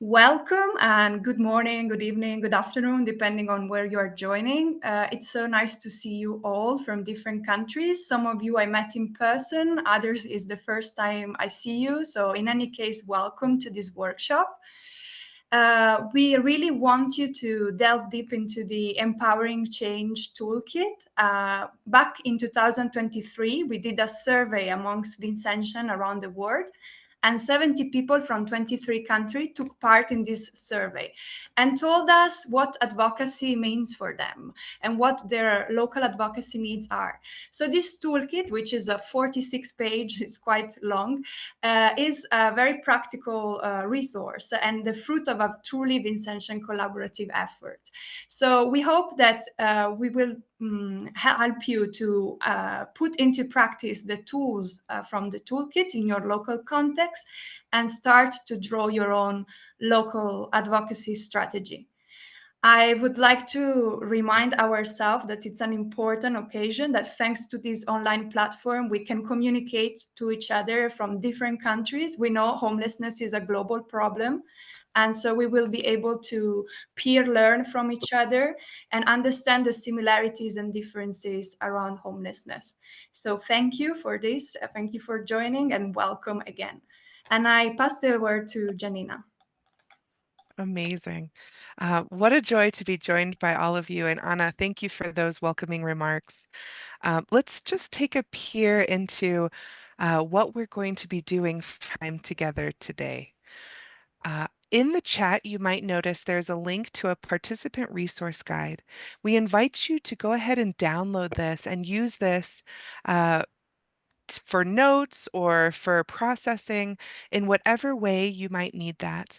Welcome and good morning, good evening, good afternoon, depending on where you are joining. It's so nice to see you all from different countries. Some of you I met in person, others is the first time I see you. So in any case, welcome to this workshop. We really want you to delve deep into the Empowering Change Toolkit. Back in 2023, we did a survey amongst Vincentian around the world, and 70 people from 23 countries took part in this survey and told us what advocacy means for them and what their local advocacy needs are. So this toolkit, which is a 46-page, it's quite long, is a very practical resource and the fruit of a truly Vincentian collaborative effort. So we hope that we will help you to put into practice the tools from the toolkit in your local context and start to draw your own local advocacy strategy. I would like to remind ourselves that it's an important occasion, that thanks to this online platform, we can communicate to each other from different countries. We know homelessness is a global problem. And so we will be able to peer learn from each other and understand the similarities and differences around homelessness. So thank you for this. Thank you for joining and welcome again. And I pass the word to Janina. Amazing. What a joy to be joined by all of you. And Anna, thank you for those welcoming remarks. Let's just take a peer into what we're going to be doing time together today. In the chat, you might notice there's a link to a participant resource guide. We invite you to go ahead and download this and use this for notes or for processing in whatever way you might need that.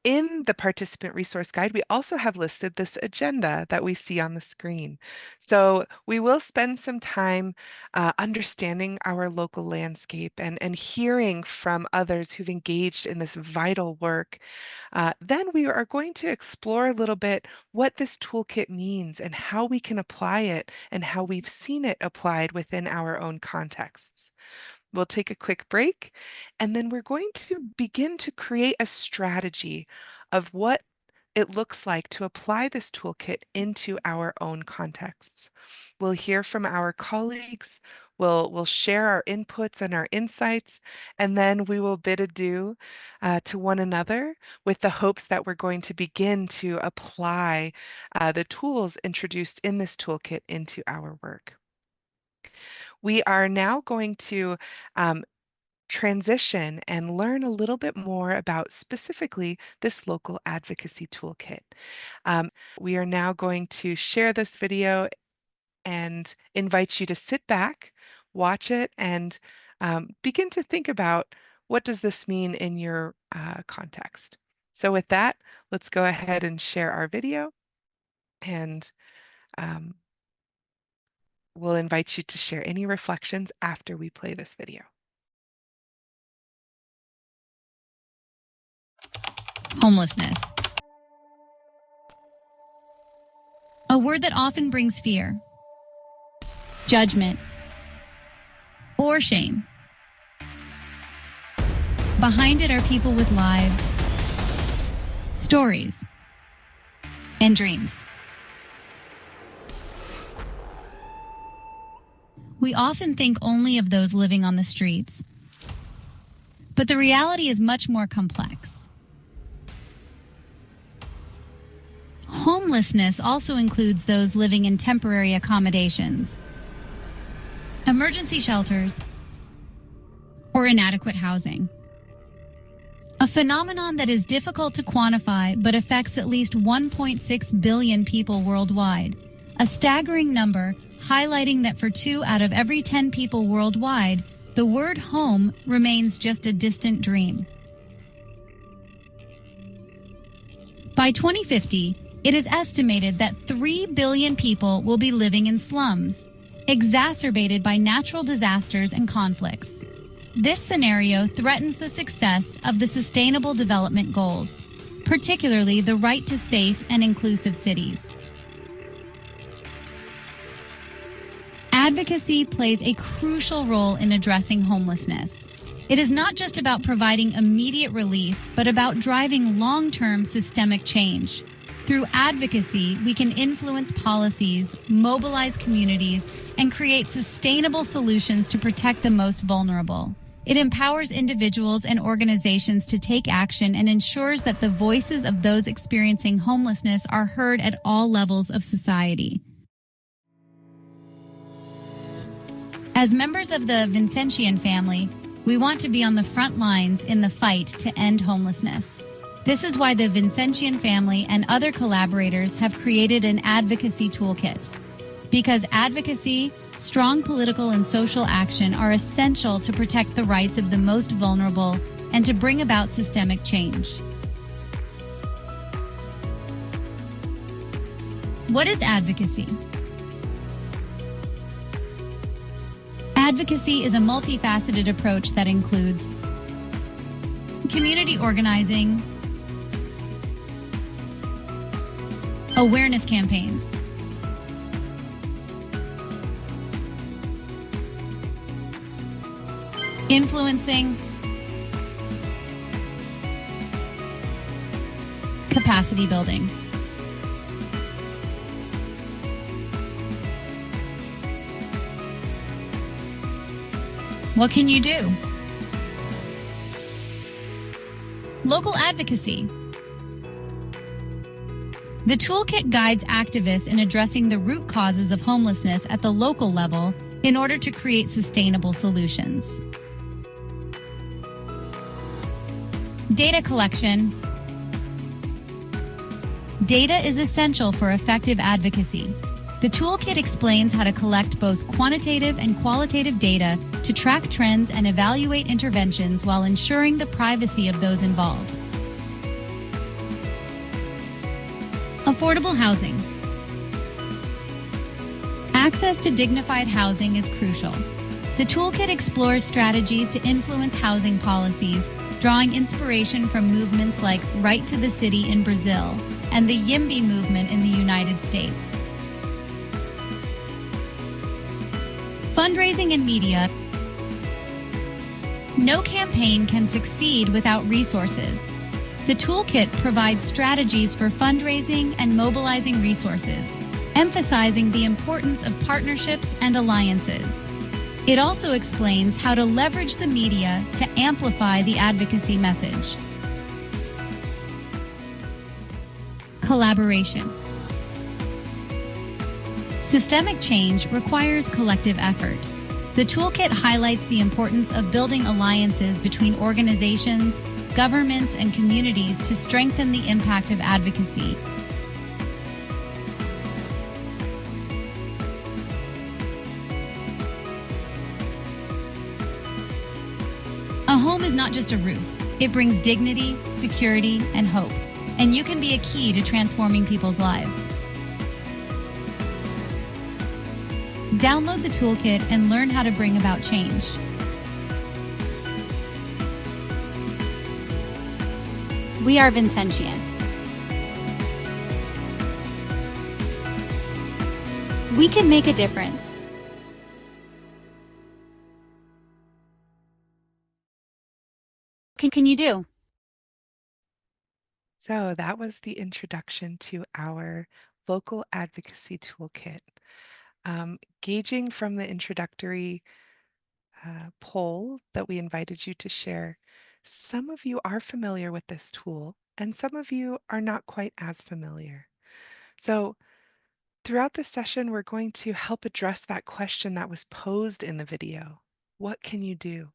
In the participant resource guide, we also have listed this agenda that we see on the screen. So we will spend some time understanding our local landscape and hearing from others who've engaged in this vital work. Then we are going to explore a little bit what this toolkit means and how we can apply it and how we've seen it applied within our own contexts. We'll take a quick break, and then we're going to begin to create a strategy of what it looks like to apply this toolkit into our own contexts. We'll hear from our colleagues, we'll share our inputs and our insights, and then we will bid adieu to one another with the hopes that we're going to begin to apply the tools introduced in this toolkit into our work. We are now going to transition and learn a little bit more about specifically this local advocacy toolkit. We are now going to share this video and invite you to sit back, watch it, and begin to think about what does this mean in your context. So with that, let's go ahead and share our video, and we'll invite you to share any reflections after we play this video. Homelessness. A word that often brings fear, judgment, or shame. Behind it are people with lives, stories, and dreams. We often think only of those living on the streets, but the reality is much more complex. Homelessness also includes those living in temporary accommodations, emergency shelters, or inadequate housing. A phenomenon that is difficult to quantify but affects at least 1.6 billion people worldwide, a staggering number highlighting that for 2 out of every 10 people worldwide, the word home remains just a distant dream. By 2050, it is estimated that 3 billion people will be living in slums, exacerbated by natural disasters and conflicts. This scenario threatens the success of the Sustainable Development Goals, particularly the right to safe and inclusive cities. Advocacy plays a crucial role in addressing homelessness. It is not just about providing immediate relief, but about driving long-term systemic change. Through advocacy, we can influence policies, mobilize communities, and create sustainable solutions to protect the most vulnerable. It empowers individuals and organizations to take action and ensures that the voices of those experiencing homelessness are heard at all levels of society. As members of the Vincentian family, we want to be on the front lines in the fight to end homelessness. This is why the Vincentian family and other collaborators have created an advocacy toolkit. Because advocacy, strong political and social action are essential to protect the rights of the most vulnerable and to bring about systemic change. What is advocacy? Advocacy is a multifaceted approach that includes community organizing, awareness campaigns, influencing, capacity building. What can you do? Local advocacy. The toolkit guides activists in addressing the root causes of homelessness at the local level in order to create sustainable solutions. Data collection. Data is essential for effective advocacy. The toolkit explains how to collect both quantitative and qualitative data to track trends and evaluate interventions while ensuring the privacy of those involved. Affordable housing. Access to dignified housing is crucial. The toolkit explores strategies to influence housing policies, drawing inspiration from movements like Right to the City in Brazil and the YIMBY movement in the United States. Fundraising and media. No campaign can succeed without resources. The toolkit provides strategies for fundraising and mobilizing resources, emphasizing the importance of partnerships and alliances. It also explains how to leverage the media to amplify the advocacy message. Collaboration. Systemic change requires collective effort. The toolkit highlights the importance of building alliances between organizations, governments, and communities to strengthen the impact of advocacy. A home is not just a roof. It brings dignity, security, and hope. And you can be a key to transforming people's lives. Download the toolkit and learn how to bring about change. We are Vincentian. We can make a difference. What can you do? So that was the introduction to our local advocacy toolkit. Gauging from the introductory poll that we invited you to share, some of you are familiar with this tool and some of you are not quite as familiar. So throughout this session, we're going to help address that question that was posed in the video. What can you do?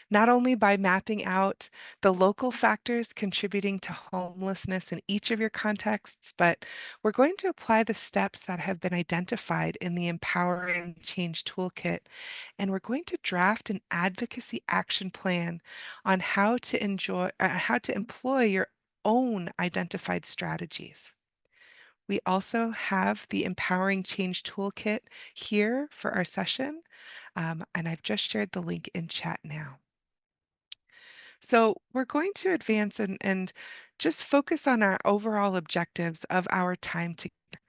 Not only by mapping out the local factors contributing to homelessness in each of your contexts, but we're going to apply the steps that have been identified in the Empowering Change Toolkit, and we're going to draft an advocacy action plan on how to employ your own identified strategies. We also have the Empowering Change Toolkit here for our session, and I've just shared the link in chat now. So we're going to advance and just focus on our overall objectives of our time together.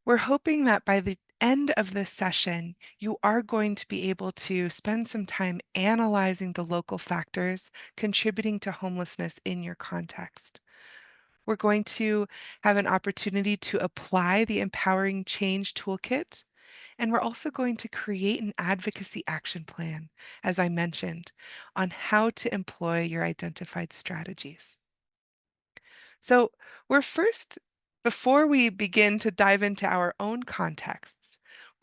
We're hoping that by the end of this session, you are going to be able to spend some time analyzing the local factors contributing to homelessness in your context. We're going to have an opportunity to apply the Empowering Change toolkit, and we're also going to create an advocacy action plan, as I mentioned, on how to employ your identified strategies. So before we begin to dive into our own contexts,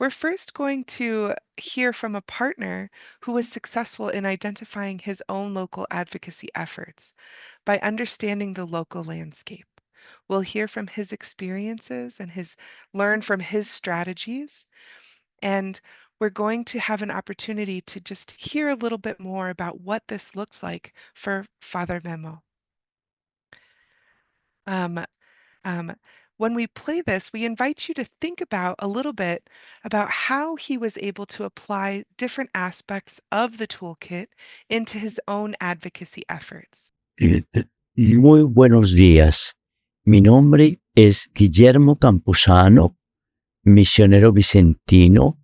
we're first going to hear from a partner who was successful in identifying his own local advocacy efforts by understanding the local landscape. We'll hear from his experiences and learn from his strategies. And we're going to have an opportunity to just hear a little bit more about what this looks like for Father Memo. When we play this, we invite you to think about a little bit about how he was able to apply different aspects of the toolkit into his own advocacy efforts. Muy buenos días. Mi nombre es Guillermo Campuzano, misionero vicentino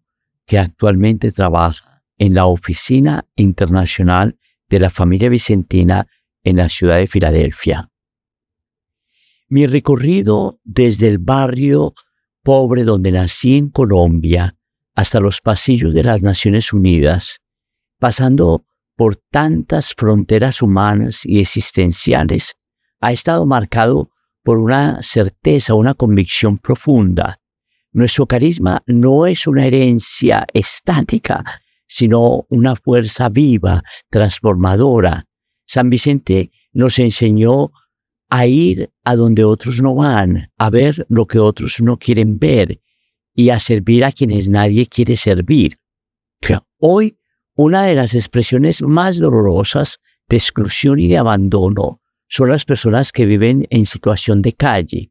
que actualmente trabaja en la Oficina Internacional de la Familia Vicentina en la ciudad de Filadelfia. Mi recorrido desde el barrio pobre donde nací en Colombia hasta los pasillos de las Naciones Unidas, pasando por tantas fronteras humanas y existenciales, ha estado marcado por una certeza, una convicción profunda. Nuestro carisma no es una herencia estática, sino una fuerza viva, transformadora. San Vicente nos enseñó a ir a donde otros no van, a ver lo que otros no quieren ver y a servir a quienes nadie quiere servir. Hoy, una de las expresiones más dolorosas de exclusión y de abandono son las personas que viven en situación de calle.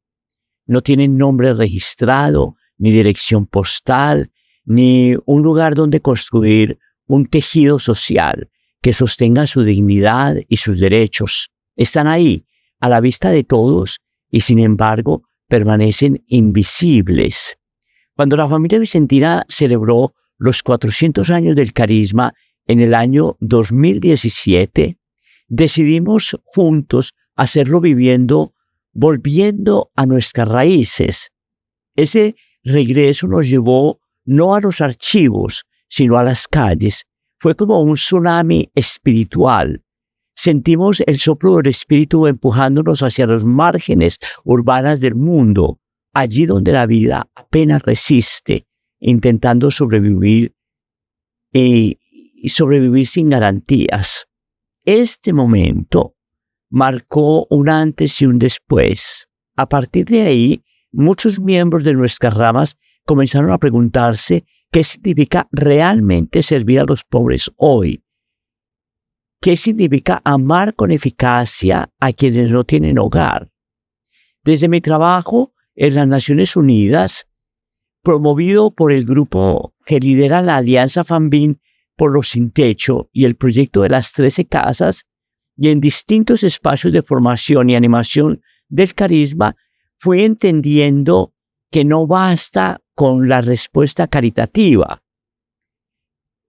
No tienen nombre registrado, ni dirección postal, ni un lugar donde construir un tejido social que sostenga su dignidad y sus derechos. Están ahí, a la vista de todos, y sin embargo permanecen invisibles. Cuando la familia vicentina celebró los 400 años del carisma en el año 2017, decidimos juntos hacerlo volviendo a nuestras raíces. Ese regreso nos llevó no a los archivos, sino a las calles. Fue como un tsunami espiritual. Sentimos el soplo del Espíritu empujándonos hacia los márgenes urbanas del mundo, allí donde la vida apenas resiste, intentando sobrevivir y sobrevivir sin garantías. Este momento marcó un antes y un después. A partir de ahí, muchos miembros de nuestras ramas comenzaron a preguntarse qué significa realmente servir a los pobres hoy. ¿Qué significa amar con eficacia a quienes no tienen hogar? Desde mi trabajo en las Naciones Unidas, promovido por el grupo que lidera la Alianza Family por los Sin Techo y el proyecto de las 13 casas, y en distintos espacios de formación y animación del carisma, fui entendiendo que no basta con la respuesta caritativa,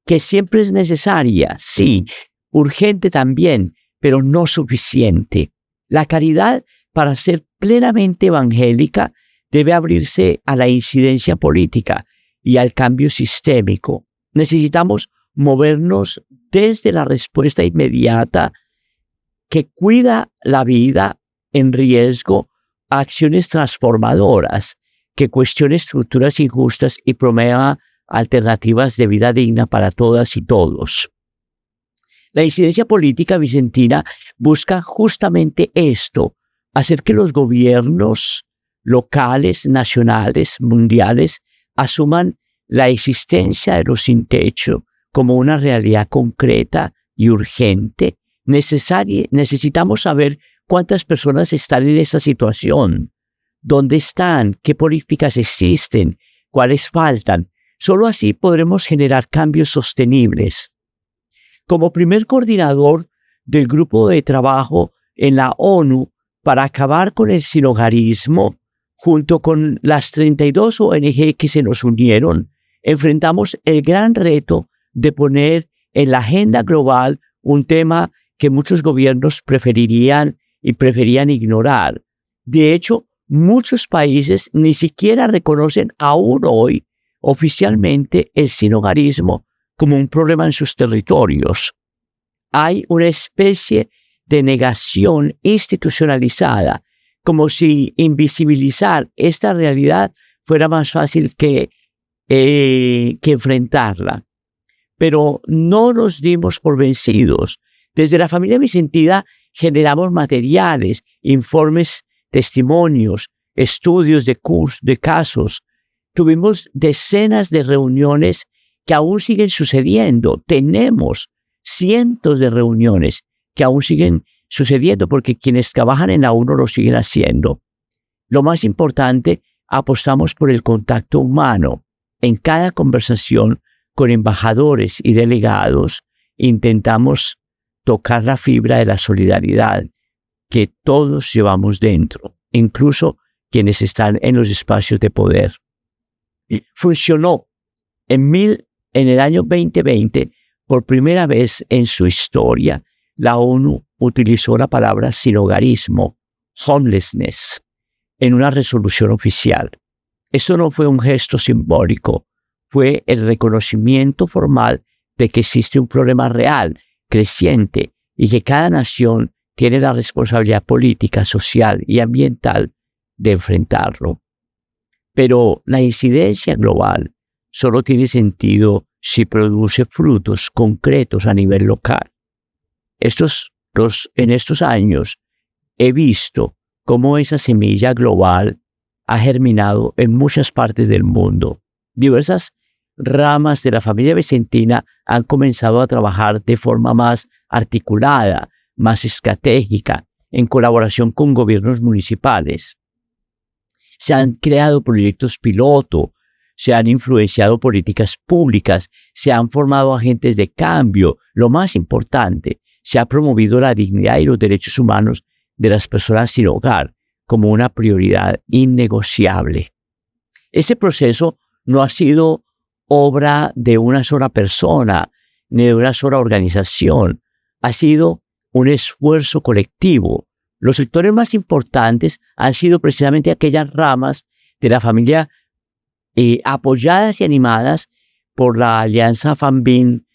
que siempre es necesaria, sí, urgente también, pero no suficiente. La caridad, para ser plenamente evangélica, debe abrirse a la incidencia política y al cambio sistémico. Necesitamos movernos desde la respuesta inmediata que cuida la vida en riesgo a acciones transformadoras, que cuestione estructuras injustas y promueva alternativas de vida digna para todas y todos. La incidencia política vicentina busca justamente esto, hacer que los gobiernos locales, nacionales, mundiales, asuman la existencia de los sin techo como una realidad concreta y urgente. Necesitamos saber cuántas personas están en esta situación, dónde están, qué políticas existen, cuáles faltan. Solo así podremos generar cambios sostenibles. Como primer coordinador del grupo de trabajo en la ONU para acabar con el sinhogarismo, junto con las 32 ONG que se nos unieron, enfrentamos el gran reto de poner en la agenda global un tema que muchos gobiernos preferían ignorar. De hecho, muchos países ni siquiera reconocen aún hoy oficialmente el sinhogarismo como un problema en sus territorios. Hay una especie de negación institucionalizada, como si invisibilizar esta realidad fuera más fácil que enfrentarla. Pero no nos dimos por vencidos. Desde la familia Vicentina generamos materiales, informes, testimonios, estudios de casos. Tuvimos decenas de reuniones que aún siguen sucediendo. Tenemos cientos de reuniones que aún siguen sucediendo porque quienes trabajan en la ONU lo siguen haciendo. Lo más importante, apostamos por el contacto humano. En cada conversación con embajadores y delegados, intentamos tocar la fibra de la solidaridad que todos llevamos dentro, incluso quienes están en los espacios de poder. Funcionó. En el año 2020, por primera vez en su historia, la ONU utilizó la palabra sinhogarismo, homelessness, en una resolución oficial. Eso no fue un gesto simbólico, fue el reconocimiento formal de que existe un problema real, creciente, y que cada nación tiene la responsabilidad política, social y ambiental de enfrentarlo. Pero la incidencia global solo tiene sentido si produce frutos concretos a nivel local. En estos años he visto cómo esa semilla global ha germinado en muchas partes del mundo. Diversas ramas de la familia Vicentina han comenzado a trabajar de forma más articulada, más estratégica, en colaboración con gobiernos municipales. Se han creado proyectos piloto, se han influenciado políticas públicas, se han formado agentes de cambio. Lo más importante, se ha promovido la dignidad y los derechos humanos de las personas sin hogar como una prioridad innegociable. Ese proceso no ha sido obra de una sola persona ni de una sola organización. Ha sido un esfuerzo colectivo. Los sectores más importantes han sido precisamente aquellas ramas de la familia apoyadas y animadas por la Alianza FAMBIN,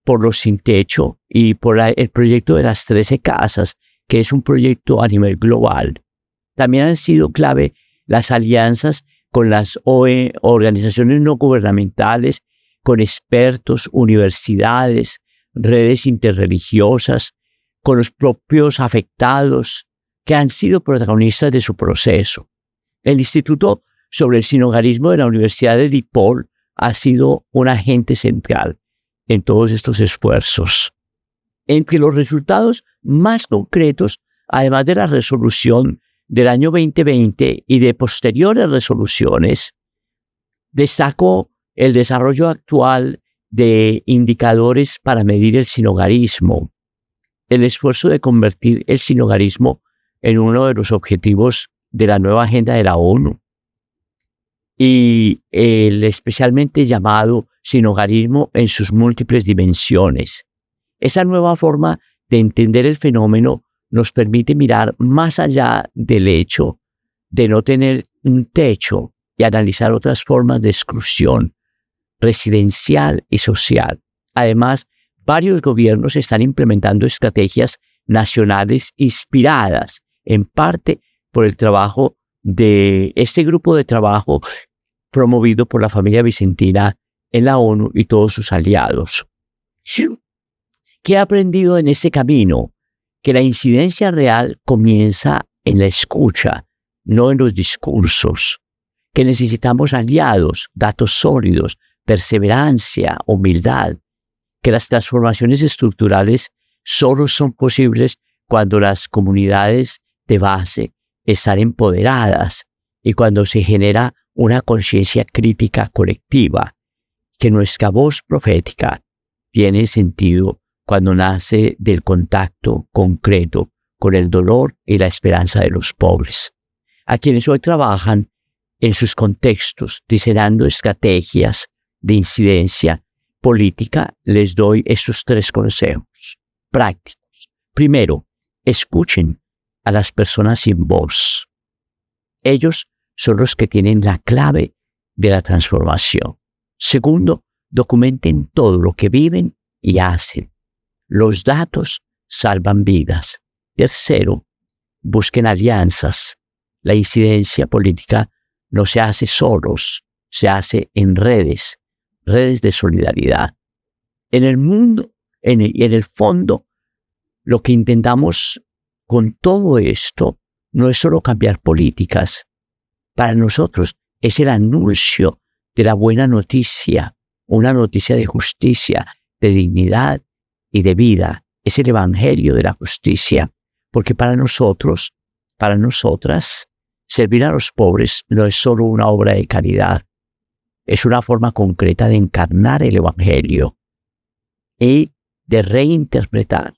por los Sin Techo y por el proyecto de las 13 casas, que es un proyecto a nivel global. También han sido clave las alianzas con las organizaciones no gubernamentales, con expertos, universidades, redes interreligiosas, con los propios afectados que han sido protagonistas de su proceso. El Instituto sobre el Sinhogarismo de la Universidad de DePaul ha sido un agente central en todos estos esfuerzos. Entre los resultados más concretos, además de la resolución del año 2020 y de posteriores resoluciones, destaco el desarrollo actual de indicadores para medir el sinhogarismo, el esfuerzo de convertir el sinhogarismo en uno de los objetivos de la nueva agenda de la ONU y el especialmente llamado sinhogarismo en sus múltiples dimensiones. Esa nueva forma de entender el fenómeno nos permite mirar más allá del hecho de no tener un techo y analizar otras formas de exclusión residencial y social. Además, varios gobiernos están implementando estrategias nacionales inspiradas en parte por el trabajo de este grupo de trabajo promovido por la familia Vicentina en la ONU y todos sus aliados. ¿Qué he aprendido en este camino? Que la incidencia real comienza en la escucha, no en los discursos. Que necesitamos aliados, datos sólidos, perseverancia, humildad. Que las transformaciones estructurales solo son posibles cuando las comunidades de base están empoderadas y cuando se genera una conciencia crítica colectiva. Que nuestra voz profética tiene sentido cuando nace del contacto concreto con el dolor y la esperanza de los pobres. A quienes hoy trabajan en sus contextos diseñando estrategias de incidencia política, les doy estos 3 consejos prácticos. Primero, escuchen a las personas sin voz. Ellos son los que tienen la clave de la transformación. Segundo, documenten todo lo que viven y hacen. Los datos salvan vidas. Tercero, busquen alianzas. La incidencia política no se hace solos, se hace en redes de solidaridad. En el mundo, en el fondo, lo que intentamos con todo esto no es solo cambiar políticas. Para nosotros es el anuncio de la buena noticia, una noticia de justicia, de dignidad y de vida. Es el evangelio de la justicia, porque para nosotros, para nosotras, servir a los pobres no es solo una obra de caridad, es una forma concreta de encarnar el evangelio y de reinterpretar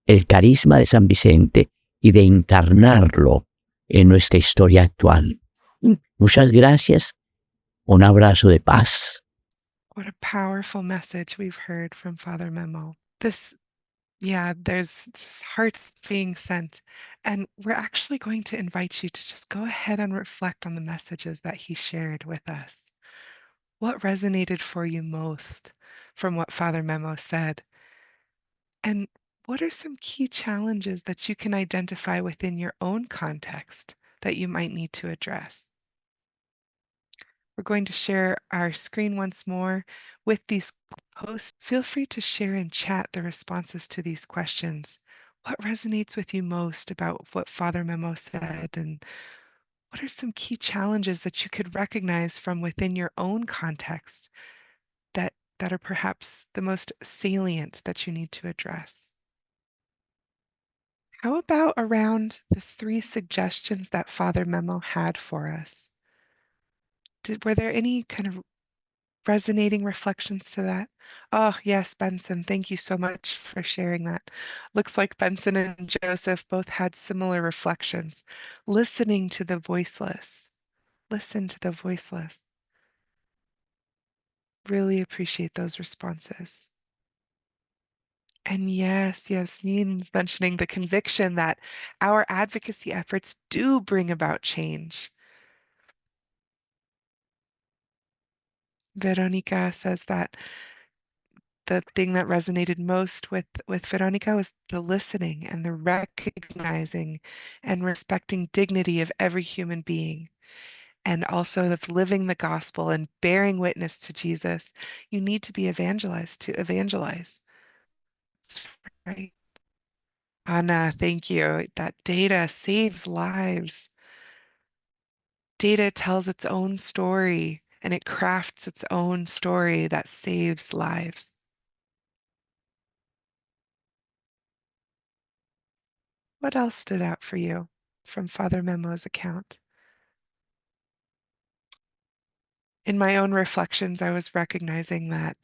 el carisma de San Vicente y de encarnarlo en nuestra historia actual. Muchas gracias. Un abrazo de paz. What a powerful message we've heard from Father Memo. There's just hearts being sent. And we're actually going to invite you to just go ahead and reflect on the messages that he shared with us. What resonated for you most from what Father Memo said? And what are some key challenges that you can identify within your own context that you might need to address? We're going to share our screen once more with these posts. Feel free to share in chat the responses to these questions. What resonates with you most about what Father Memo said? And what are some key challenges that you could recognize from within your own context that are perhaps the most salient that you need to address? How about around the 3 suggestions that Father Memo had for us? Were there any kind of resonating reflections to that? Oh, yes, Benson, thank you so much for sharing that. Looks like Benson and Joseph both had similar reflections. Listening to the voiceless. Listen to the voiceless. Really appreciate those responses. And yes, Yasmin's mentioning the conviction that our advocacy efforts do bring about change. Veronica says that the thing that resonated most with Veronica was the listening and the recognizing and respecting dignity of every human being, and also of living the gospel and bearing witness to Jesus. You need to be evangelized to evangelize. That's right. Anna, thank you. That data saves lives. Data tells its own story and it crafts its own story that saves lives. What else stood out for you from Father Memo's account? In my own reflections, I was recognizing that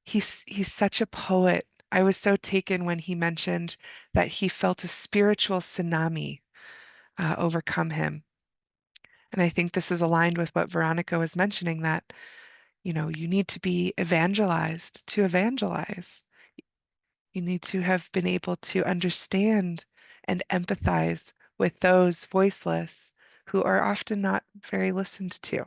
he's such a poet. I was so taken when he mentioned that he felt a spiritual tsunami overcome him. And I think this is aligned with what Veronica was mentioning, that, you need to be evangelized to evangelize. You need to have been able to understand and empathize with those voiceless who are often not very listened to.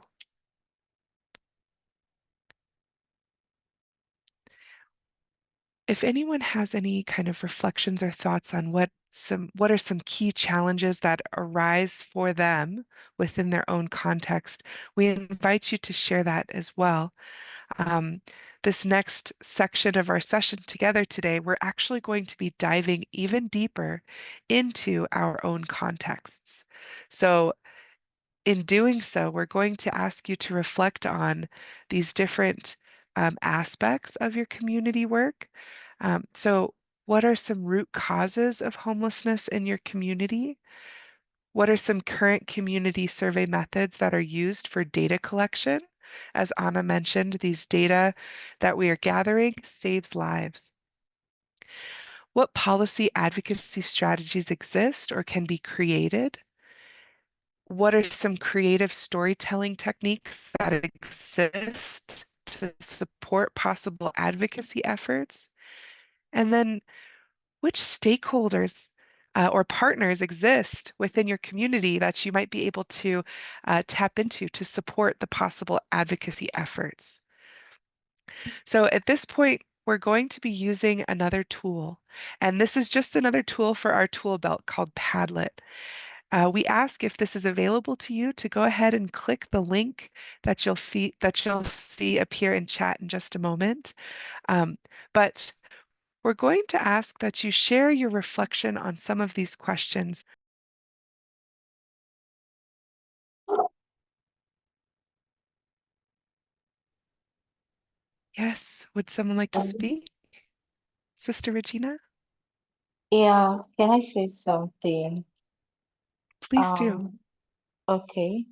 If anyone has any kind of reflections or thoughts on what are some key challenges that arise for them within their own context, we invite you to share that as well. This next section of our session together today, we're actually going to be diving even deeper into our own contexts. So in doing so, we're going to ask you to reflect on these different aspects of your community work. So what are some root causes of homelessness in your community? What are some current community survey methods that are used for data collection? As Anna mentioned, these data that we are gathering saves lives. What policy advocacy strategies exist or can be created? What are some creative storytelling techniques that exist to support possible advocacy efforts? And then which stakeholders or partners exist within your community that you might be able to tap into to support the possible advocacy efforts? So at this point, we're going to be using another tool, and this is just another tool for our tool belt called Padlet. We ask if this is available to you to go ahead and click the link that you'll see appear in chat in just a moment. But we're going to ask that you share your reflection on some of these questions. Yes, would someone like to speak? Sister Regina? Yeah, can I say something? Please do. Okay.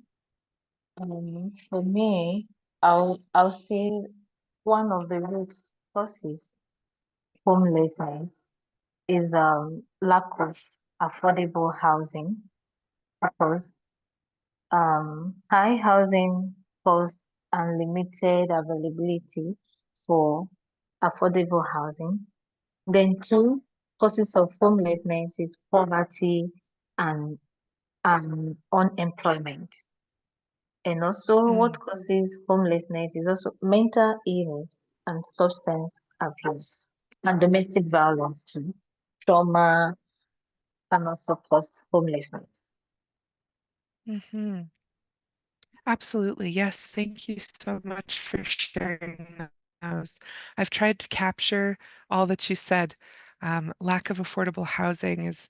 For me, I'll say one of the root causes homelessness is lack of affordable housing because high housing costs and limited availability for affordable housing. Then two causes of homelessness is poverty and unemployment. And also what causes homelessness is also mental illness and substance abuse and domestic violence too. Trauma can also cause homelessness. Mm-hmm. Absolutely. Yes. Thank you so much for sharing those. I've tried to capture all that you said. Lack of affordable housing is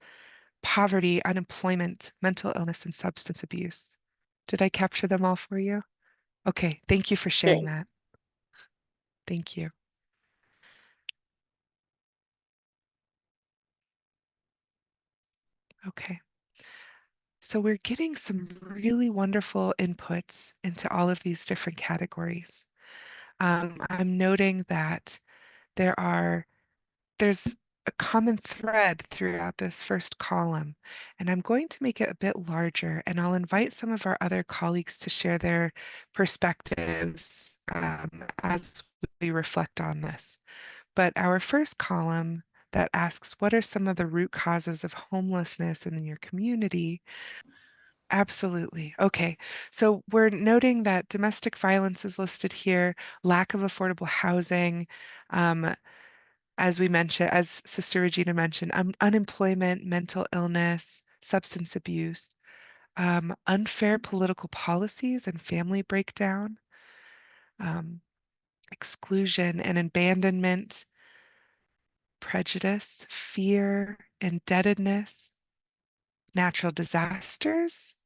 poverty, unemployment, mental illness, and substance abuse. Did I capture them all for you? Okay. Thank you for sharing Yes. that. Thank you. Okay. So we're getting some really wonderful inputs into all of these different categories. I'm noting that there's a common thread throughout this first column, and I'm going to make it a bit larger, and I'll invite some of our other colleagues to share their perspectives as we reflect on this. But our first column that asks, what are some of the root causes of homelessness in your community? Absolutely. Okay. So we're noting that domestic violence is listed here, lack of affordable housing, as we mentioned, as Sister Regina mentioned, unemployment, mental illness, substance abuse, unfair political policies and family breakdown, um, exclusion and abandonment, prejudice, fear, indebtedness, natural disasters,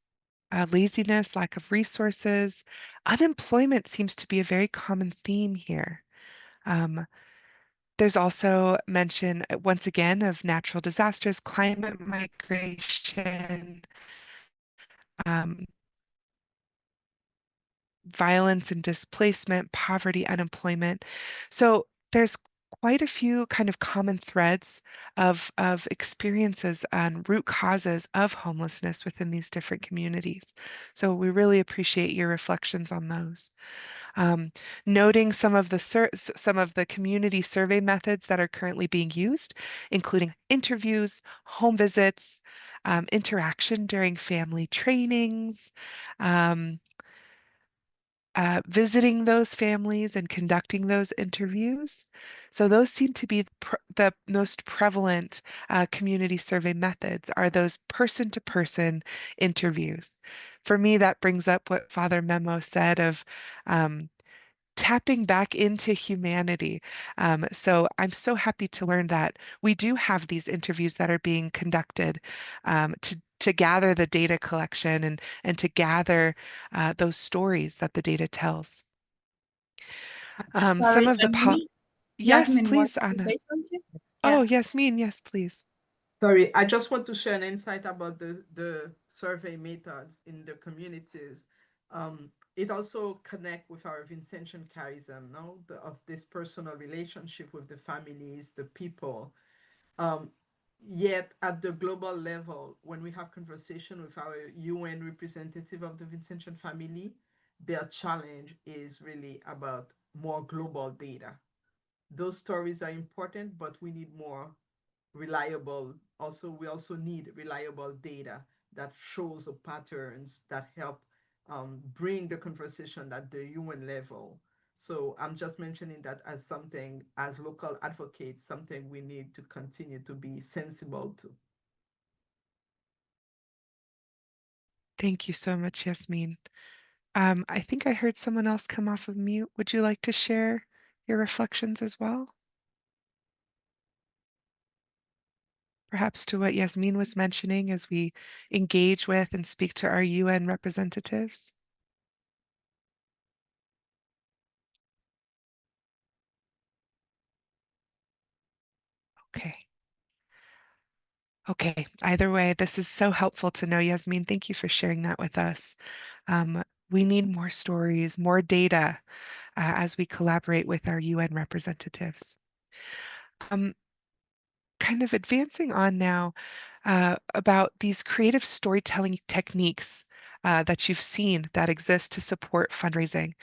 laziness, lack of resources. Unemployment seems to be a very common theme here. Um, there's also mention, once again, of natural disasters, climate migration, um, violence and displacement, poverty, unemployment. So there's quite a few kind of common threads of experiences and root causes of homelessness within these different communities. So we really appreciate your reflections on those. Noting some of the community survey methods that are currently being used, including interviews, home visits, interaction during family trainings, um, visiting those families and conducting those interviews. So those seem to be the most prevalent community survey methods are those person-to-person interviews. For me, that brings up what Father Memo said of tapping back into humanity. So I'm so happy to learn that we do have these interviews that are being conducted to gather the data collection and to gather those stories that the data tells. Some Sorry, of the Janina. yes, Yasmin please, wants to Anna. say something. Oh, Yeah. Yasmin, yes, please. Sorry, I just want to share an insight about the survey methods in the communities. It also connect with our Vincentian charism, of this personal relationship with the families, the people. Um, Yet at the global level, when we have conversation with our UN representative of the Vincentian family, their challenge is really about more global data. Those stories are important, but we need more reliable. Also, we also need reliable data that shows the patterns that help bring the conversation at the UN level. So I'm just mentioning that as something, as local advocates, something we need to continue to be sensible to. Thank you so much, Yasmin. I think I heard someone else come off of mute. Would you like to share your reflections as well? Perhaps to what Yasmin was mentioning as we engage with and speak to our UN representatives? Okay. Okay. Either way, this is so helpful to know, Yasmin. Thank you for sharing that with us. We need more stories, more data as we collaborate with our UN representatives. Kind of advancing on now about these creative storytelling techniques that you've seen that exist to support fundraising.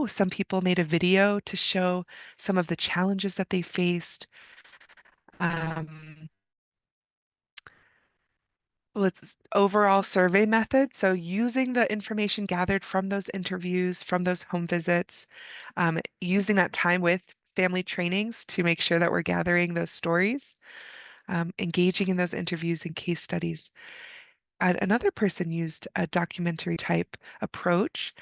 Some people made a video to show some of the challenges that they faced. Um, let's overall survey method. So using the information gathered from those interviews, from those home visits, using that time with family trainings to make sure that we're gathering those stories, engaging in those interviews and case studies. Another person used a documentary type approach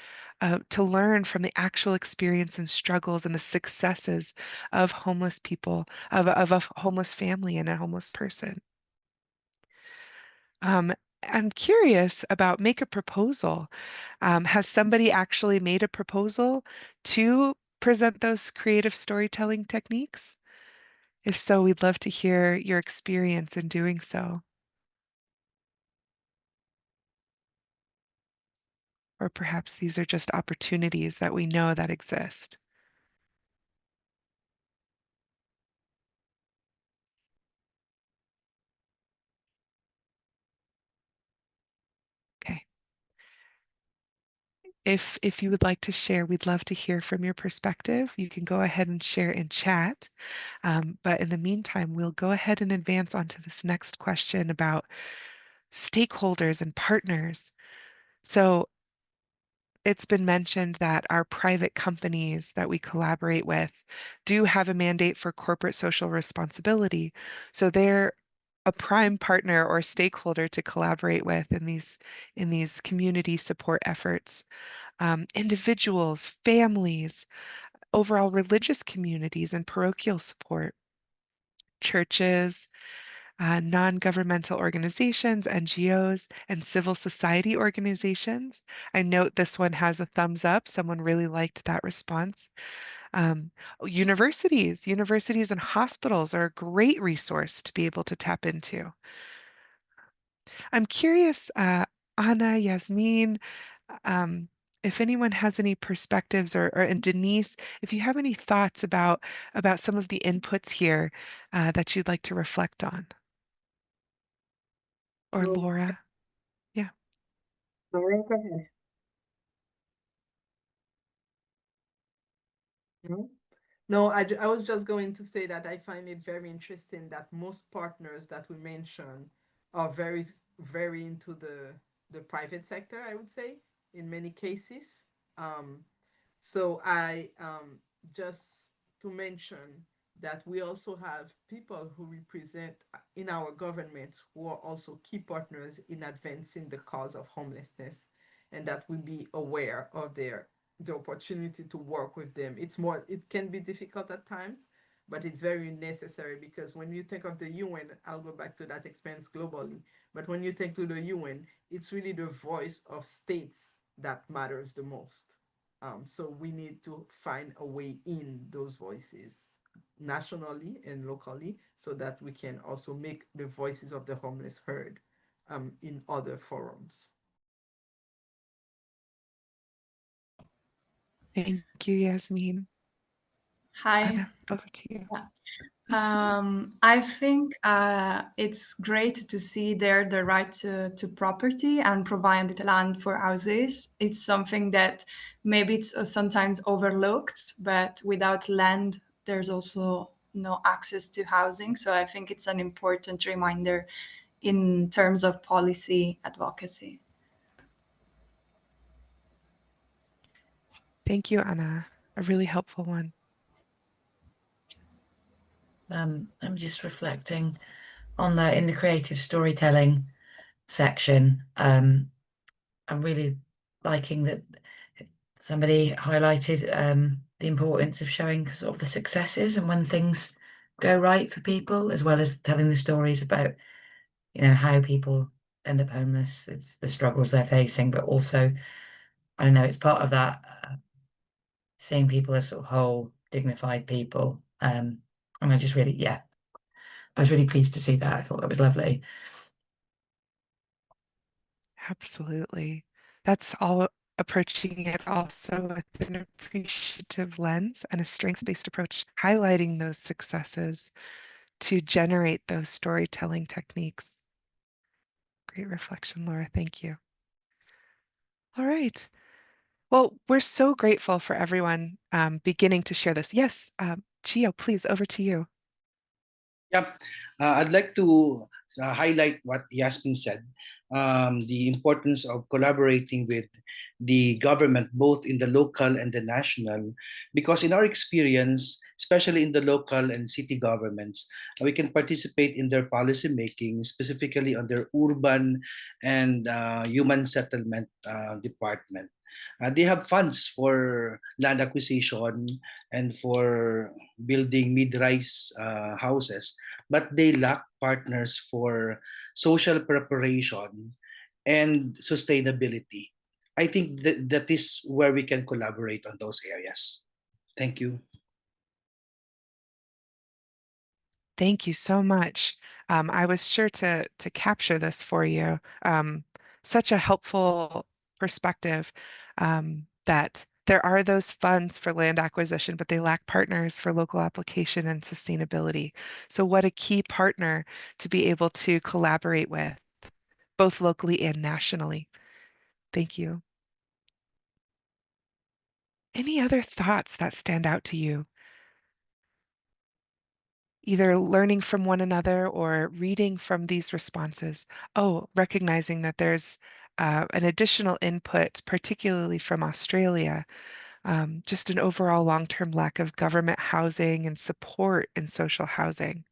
to learn from the actual experience and struggles and the successes of homeless people, of a homeless family and a homeless person. Um, I'm curious about make a proposal. Has somebody actually made a proposal to present those creative storytelling techniques? If so, we'd love to hear your experience in doing so. Or perhaps these are just opportunities that we know that exist. Okay. If you would like to share, we'd love to hear from your perspective. You can go ahead and share in chat. But in the meantime, we'll go ahead and advance onto this next question about stakeholders and partners. So it's been mentioned that our private companies that we collaborate with do have a mandate for corporate social responsibility. So they're a prime partner or stakeholder to collaborate with in these community support efforts. Individuals, families, overall religious communities and parochial support, churches, non-governmental organizations, NGOs, and civil society organizations. I note this one has a thumbs up. Someone really liked that response. Um, universities and hospitals are a great resource to be able to tap into. I'm curious, Anna, Yasmin, um, if anyone has any perspectives, and Denise, if you have any thoughts about some of the inputs here that you'd like to reflect on, or So, Laura. Yeah. Laura, go ahead. No? No, I was just going to say that I find it very interesting that most partners that we mention are very, very into the private sector, I would say, in many cases. Um, so I just to mention that we also have people who represent in our government who are also key partners in advancing the cause of homelessness, and that we be aware of the opportunity to work with them. It can be difficult at times, but it's very necessary because when you think of the UN, I'll go back to that experience globally. But when you think to the UN, it's really the voice of states that matters the most. So we need to find a way in those voices nationally and locally so that we can also make the voices of the homeless heard in other forums. Thank you, Yasmin. Hi. Anna, over to you. Yeah. I think it's great to see there the right to property and provide the land for houses. It's something that maybe it's sometimes overlooked, but without land, there's also no access to housing. So I think it's an important reminder in terms of policy advocacy. Thank you, Anna. A really helpful one. I'm just reflecting on in the creative storytelling section. I'm really liking that somebody highlighted the importance of showing sort of the successes and when things go right for people, as well as telling the stories about, how people end up homeless, it's the struggles they're facing, but also, I don't know, it's part of that seeing people as sort of whole, dignified people. And I just really, I was really pleased to see that. I thought that was lovely. Absolutely. That's all approaching it also with an appreciative lens and a strengths-based approach, highlighting those successes to generate those storytelling techniques. Great reflection, Laura. Thank you. All right. Well, we're so grateful for everyone beginning to share this. Yes, Gio, please, over to you. Yeah, I'd like to highlight what Yasmin said, the importance of collaborating with the government, both in the local and the national, because in our experience, especially in the local and city governments, we can participate in their policy making, specifically on their urban and human settlement department. They have funds for land acquisition and for building mid-rise houses, but they lack partners for social preparation and sustainability. I think that is where we can collaborate on those areas. Thank you. Thank you so much. I was sure to capture this for you. Such a helpful perspective that there are those funds for land acquisition, but they lack partners for local application and sustainability. So what a key partner to be able to collaborate with, both locally and nationally. Thank you. Any other thoughts that stand out to you? Either learning from one another or reading from these responses. Oh, recognizing that there's an additional input, particularly from Australia, just an overall long-term lack of government housing and support in social housing.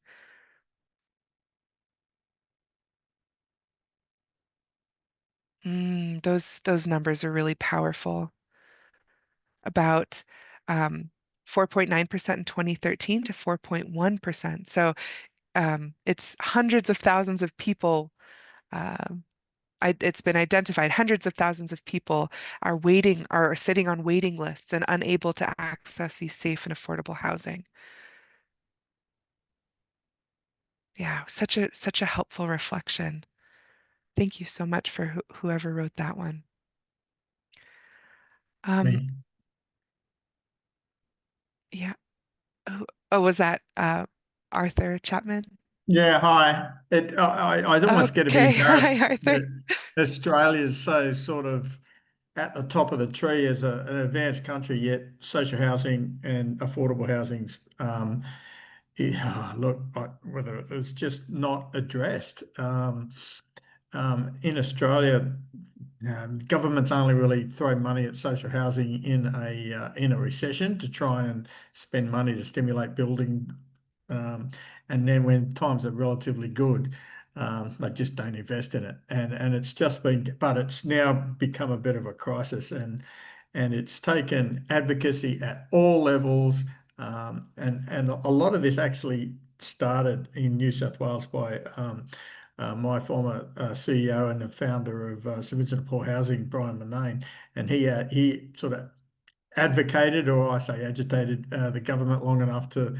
Those numbers are really powerful. About 4.9% in 2013 to 4.1%. So it's hundreds of thousands of people. It's been identified hundreds of thousands of people are sitting on waiting lists and unable to access these safe and affordable housing. Yeah, such a helpful reflection. Thank you so much for whoever wrote that one. Yeah. Oh, was that Arthur Chapman? Yeah, hi. I'd almost get a bit Okay, embarrassed hi, Arthur. that Australia's so sort of at the top of the tree as an advanced country, yet social housing and affordable housing, whether it's just not addressed. In Australia, governments only really throw money at social housing in a recession to try and spend money to stimulate building, and then when times are relatively good, they just don't invest in it, and it's just been, but it's now become a bit of a crisis, and it's taken advocacy at all levels, and a lot of this actually started in New South Wales by my former CEO and the founder of St Vincent Paul Housing, Brian Murnane, and he sort of advocated, or I say agitated, the government long enough to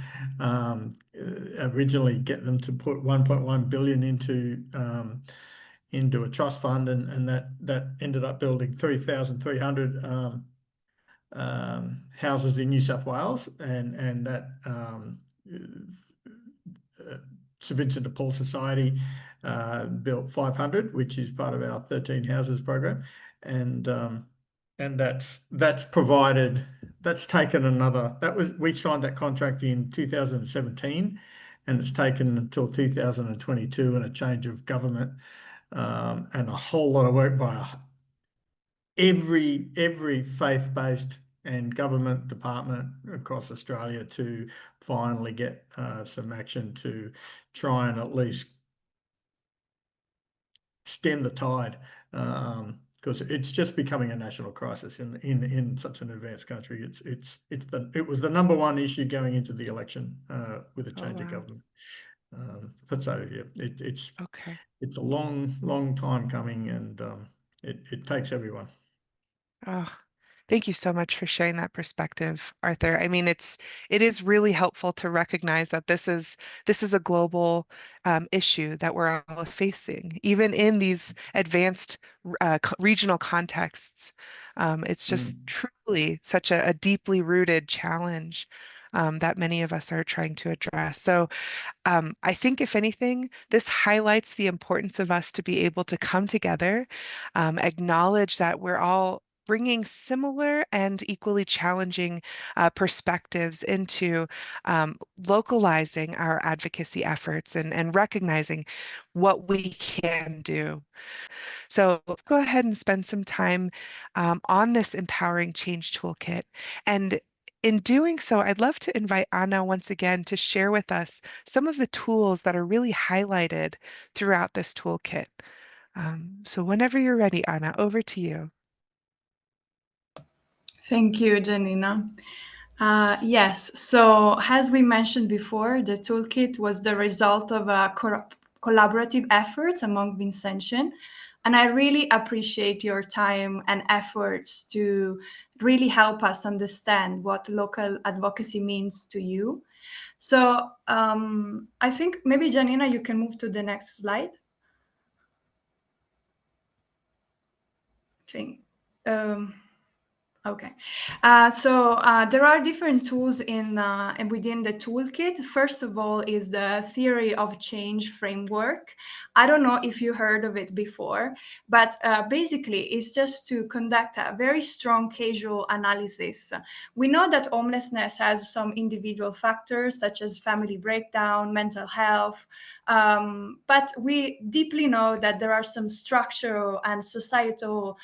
originally get them to put 1.1 billion into a trust fund, and that ended up building 3,300 houses in New South Wales, and that St Vincent de Paul Society built 500, which is part of our 13 houses program, and that's provided. That's taken another. We signed that contract in 2017, and it's taken until 2022 and a change of government and a whole lot of work by every faith-based and government department across Australia to finally get some action to try and at least stem the tide, because it's just becoming a national crisis in such an advanced country. It was the number one issue going into the election with a change of government. But so yeah, it's a long time coming, and it takes everyone. Oh, thank you so much for sharing that perspective, Arthur. I mean, it is really helpful to recognize that this is a global issue that we're all facing, even in these advanced regional contexts. It's just truly such a deeply rooted challenge that many of us are trying to address. So I think, if anything, this highlights the importance of us to be able to come together, acknowledge that we're all bringing similar and equally challenging perspectives into localizing our advocacy efforts and recognizing what we can do. So let's go ahead and spend some time on this Empowering Change Toolkit. And in doing so, I'd love to invite Anna once again to share with us some of the tools that are really highlighted throughout this toolkit. So whenever you're ready, Anna, over to you. Thank you, Janina. Yes, so as we mentioned before, the toolkit was the result of a collaborative efforts among Vincentian, and I really appreciate your time and efforts to really help us understand what local advocacy means to you. So I think maybe, Janina, you can move to the next slide. Okay, so there are different tools within the toolkit. First of all is the theory of change framework. I don't know if you heard of it before, but basically it's just to conduct a very strong causal analysis. We know that homelessness has some individual factors such as family breakdown, mental health, but we deeply know that there are some structural and societal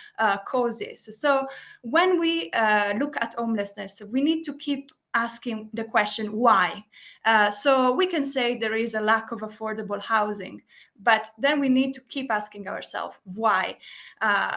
causes. So when we look at homelessness, we need to keep asking the question, why? So we can say there is a lack of affordable housing, but then we need to keep asking ourselves, why?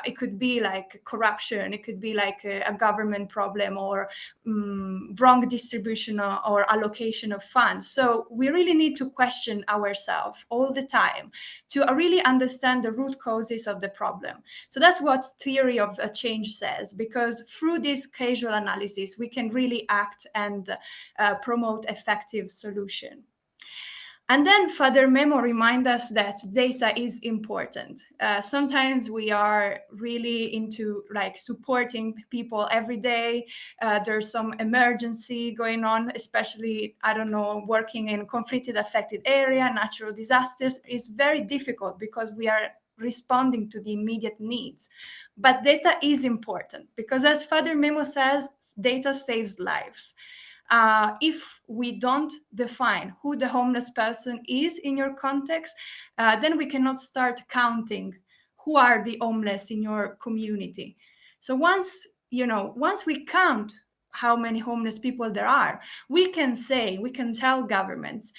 It could be like corruption, it could be like a government problem, or wrong distribution or allocation of funds. So we really need to question ourselves all the time to really understand the root causes of the problem. So that's what theory of change says, because through this causal analysis, we can really act and promote effective solution. And then Father Memo reminds us that data is important. Sometimes we are really into like supporting people every day. There's some emergency going on, especially, I don't know, working in conflicted affected area, natural disasters is very difficult because we are responding to the immediate needs. But data is important because, as Father Memo says, data saves lives. If we don't define who the homeless person is in your context, then we cannot start counting who are the homeless in your community. So once we count how many homeless people there are, we can tell governments,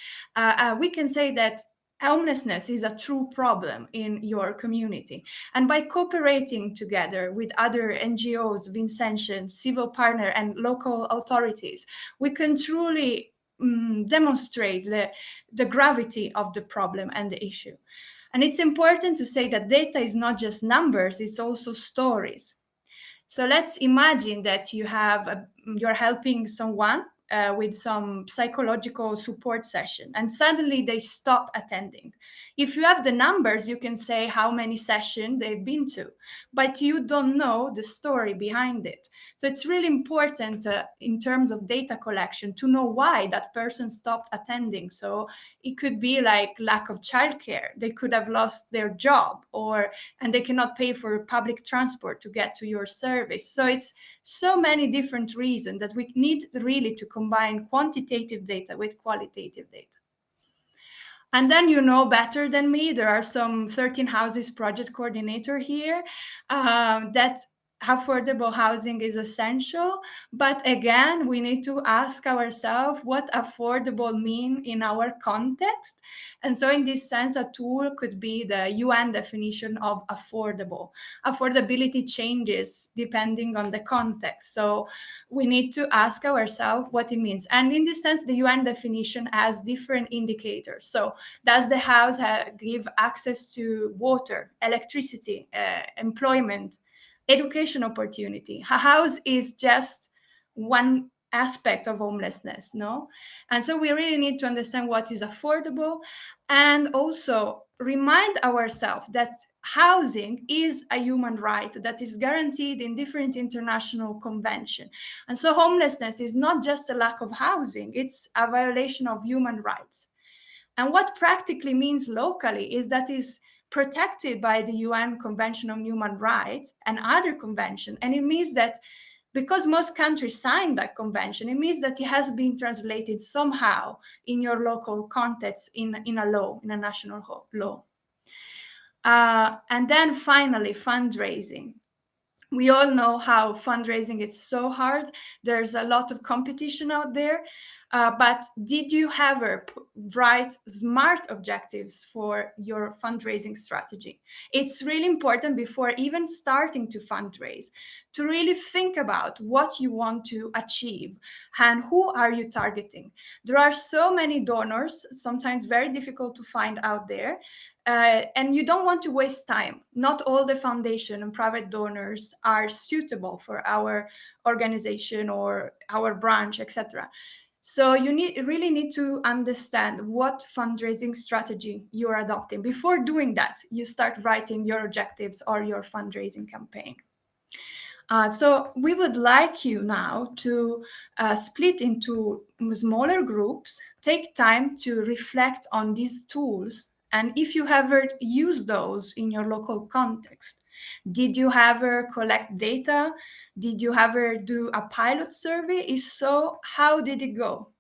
we can say that homelessness is a true problem in your community. And by cooperating together with other NGOs, Vincentian, civil partner, and local authorities, we can truly demonstrate the gravity of the problem and the issue. And it's important to say that data is not just numbers, it's also stories. So let's imagine that you're helping someone with some psychological support session, and suddenly they stop attending. If you have the numbers, you can say how many sessions they've been to, but you don't know the story behind it. So it's really important in terms of data collection to know why that person stopped attending. So it could be like lack of childcare. They could have lost their job, and they cannot pay for public transport to get to your service. So it's so many different reasons that we need really to combine quantitative data with qualitative data. And then you know better than me, there are some 13 houses project coordinator here that affordable housing is essential. But again, we need to ask ourselves what affordable mean in our context. And so in this sense, a tool could be the UN definition of affordable. Affordability changes depending on the context. So we need to ask ourselves what it means. And in this sense, the UN definition has different indicators. So does the house give access to water, electricity, employment, education opportunity? A house is just one aspect of homelessness, no? And so we really need to understand what is affordable, and also remind ourselves that housing is a human right that is guaranteed in different international conventions. And so homelessness is not just a lack of housing, it's a violation of human rights. And what practically means locally is that is protected by the UN Convention on Human Rights and other conventions. And it means that because most countries signed that convention, it means that it has been translated somehow in your local context in a law, in a national law. And then finally, fundraising. We all know how fundraising is so hard. There's a lot of competition out there. But did you ever write smart objectives for your fundraising strategy? It's really important before even starting to fundraise to really think about what you want to achieve and who are you targeting. There are so many donors, sometimes very difficult to find out there. And you don't want to waste time. Not all the foundation and private donors are suitable for our organization or our branch, etc. So you really need to understand what fundraising strategy you're adopting. Before doing that, you start writing your objectives or your fundraising campaign. So we would like you now to split into smaller groups, take time to reflect on these tools, and if you ever use those in your local context. Did you ever collect data? Did you ever do a pilot survey? If so, how did it go?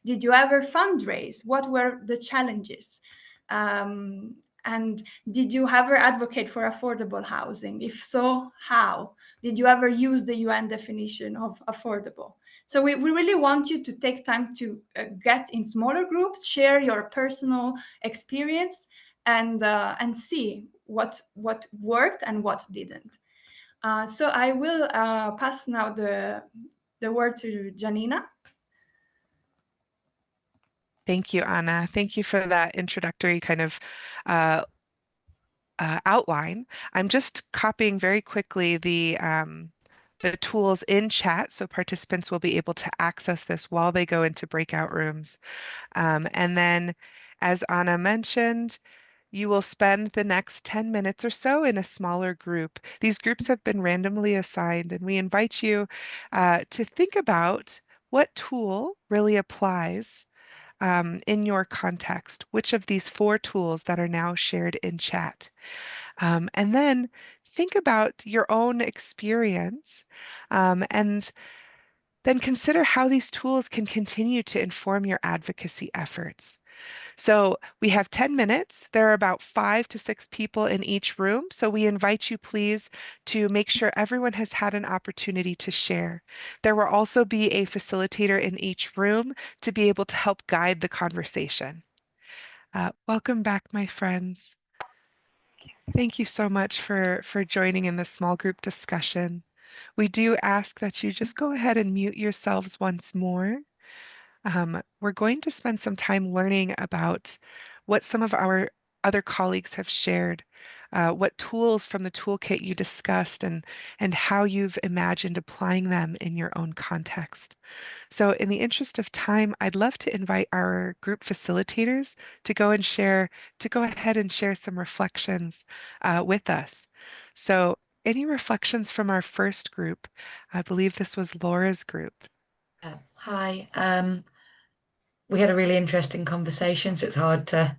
Did you ever fundraise? What were the challenges? And did you ever advocate for affordable housing? If so, how? Did you ever use the UN definition of affordable? So we really want you to take time to get in smaller groups, share your personal experience, and see what worked and what didn't. So I will pass now the word to Janina. Thank you, Anna. Thank you for that introductory kind of outline. I'm just copying very quickly the tools in chat so participants will be able to access this while they go into breakout rooms. And then, as Anna mentioned, you will spend the next 10 minutes or so in a smaller group. These groups have been randomly assigned, and we invite you to think about what tool really applies in your context, which of these 4 tools that are now shared in chat. And then think about your own experience and then consider how these tools can continue to inform your advocacy efforts. So we have 10 minutes. There are about 5 to 6 people in each room. So we invite you, please, to make sure everyone has had an opportunity to share. There will also be a facilitator in each room to be able to help guide the conversation. Welcome back, my friends. Thank you so much for joining in this small group discussion. We do ask that you just go ahead and mute yourselves once more. We're going to spend some time learning about what some of our other colleagues have shared what tools from the toolkit you discussed, and how you've imagined applying them in your own context. So in the interest of time, I'd love to invite our group facilitators to go ahead and share some reflections with us. So any reflections from our first group? I believe this was Laura's group. Hi. We had a really interesting conversation, so it's hard to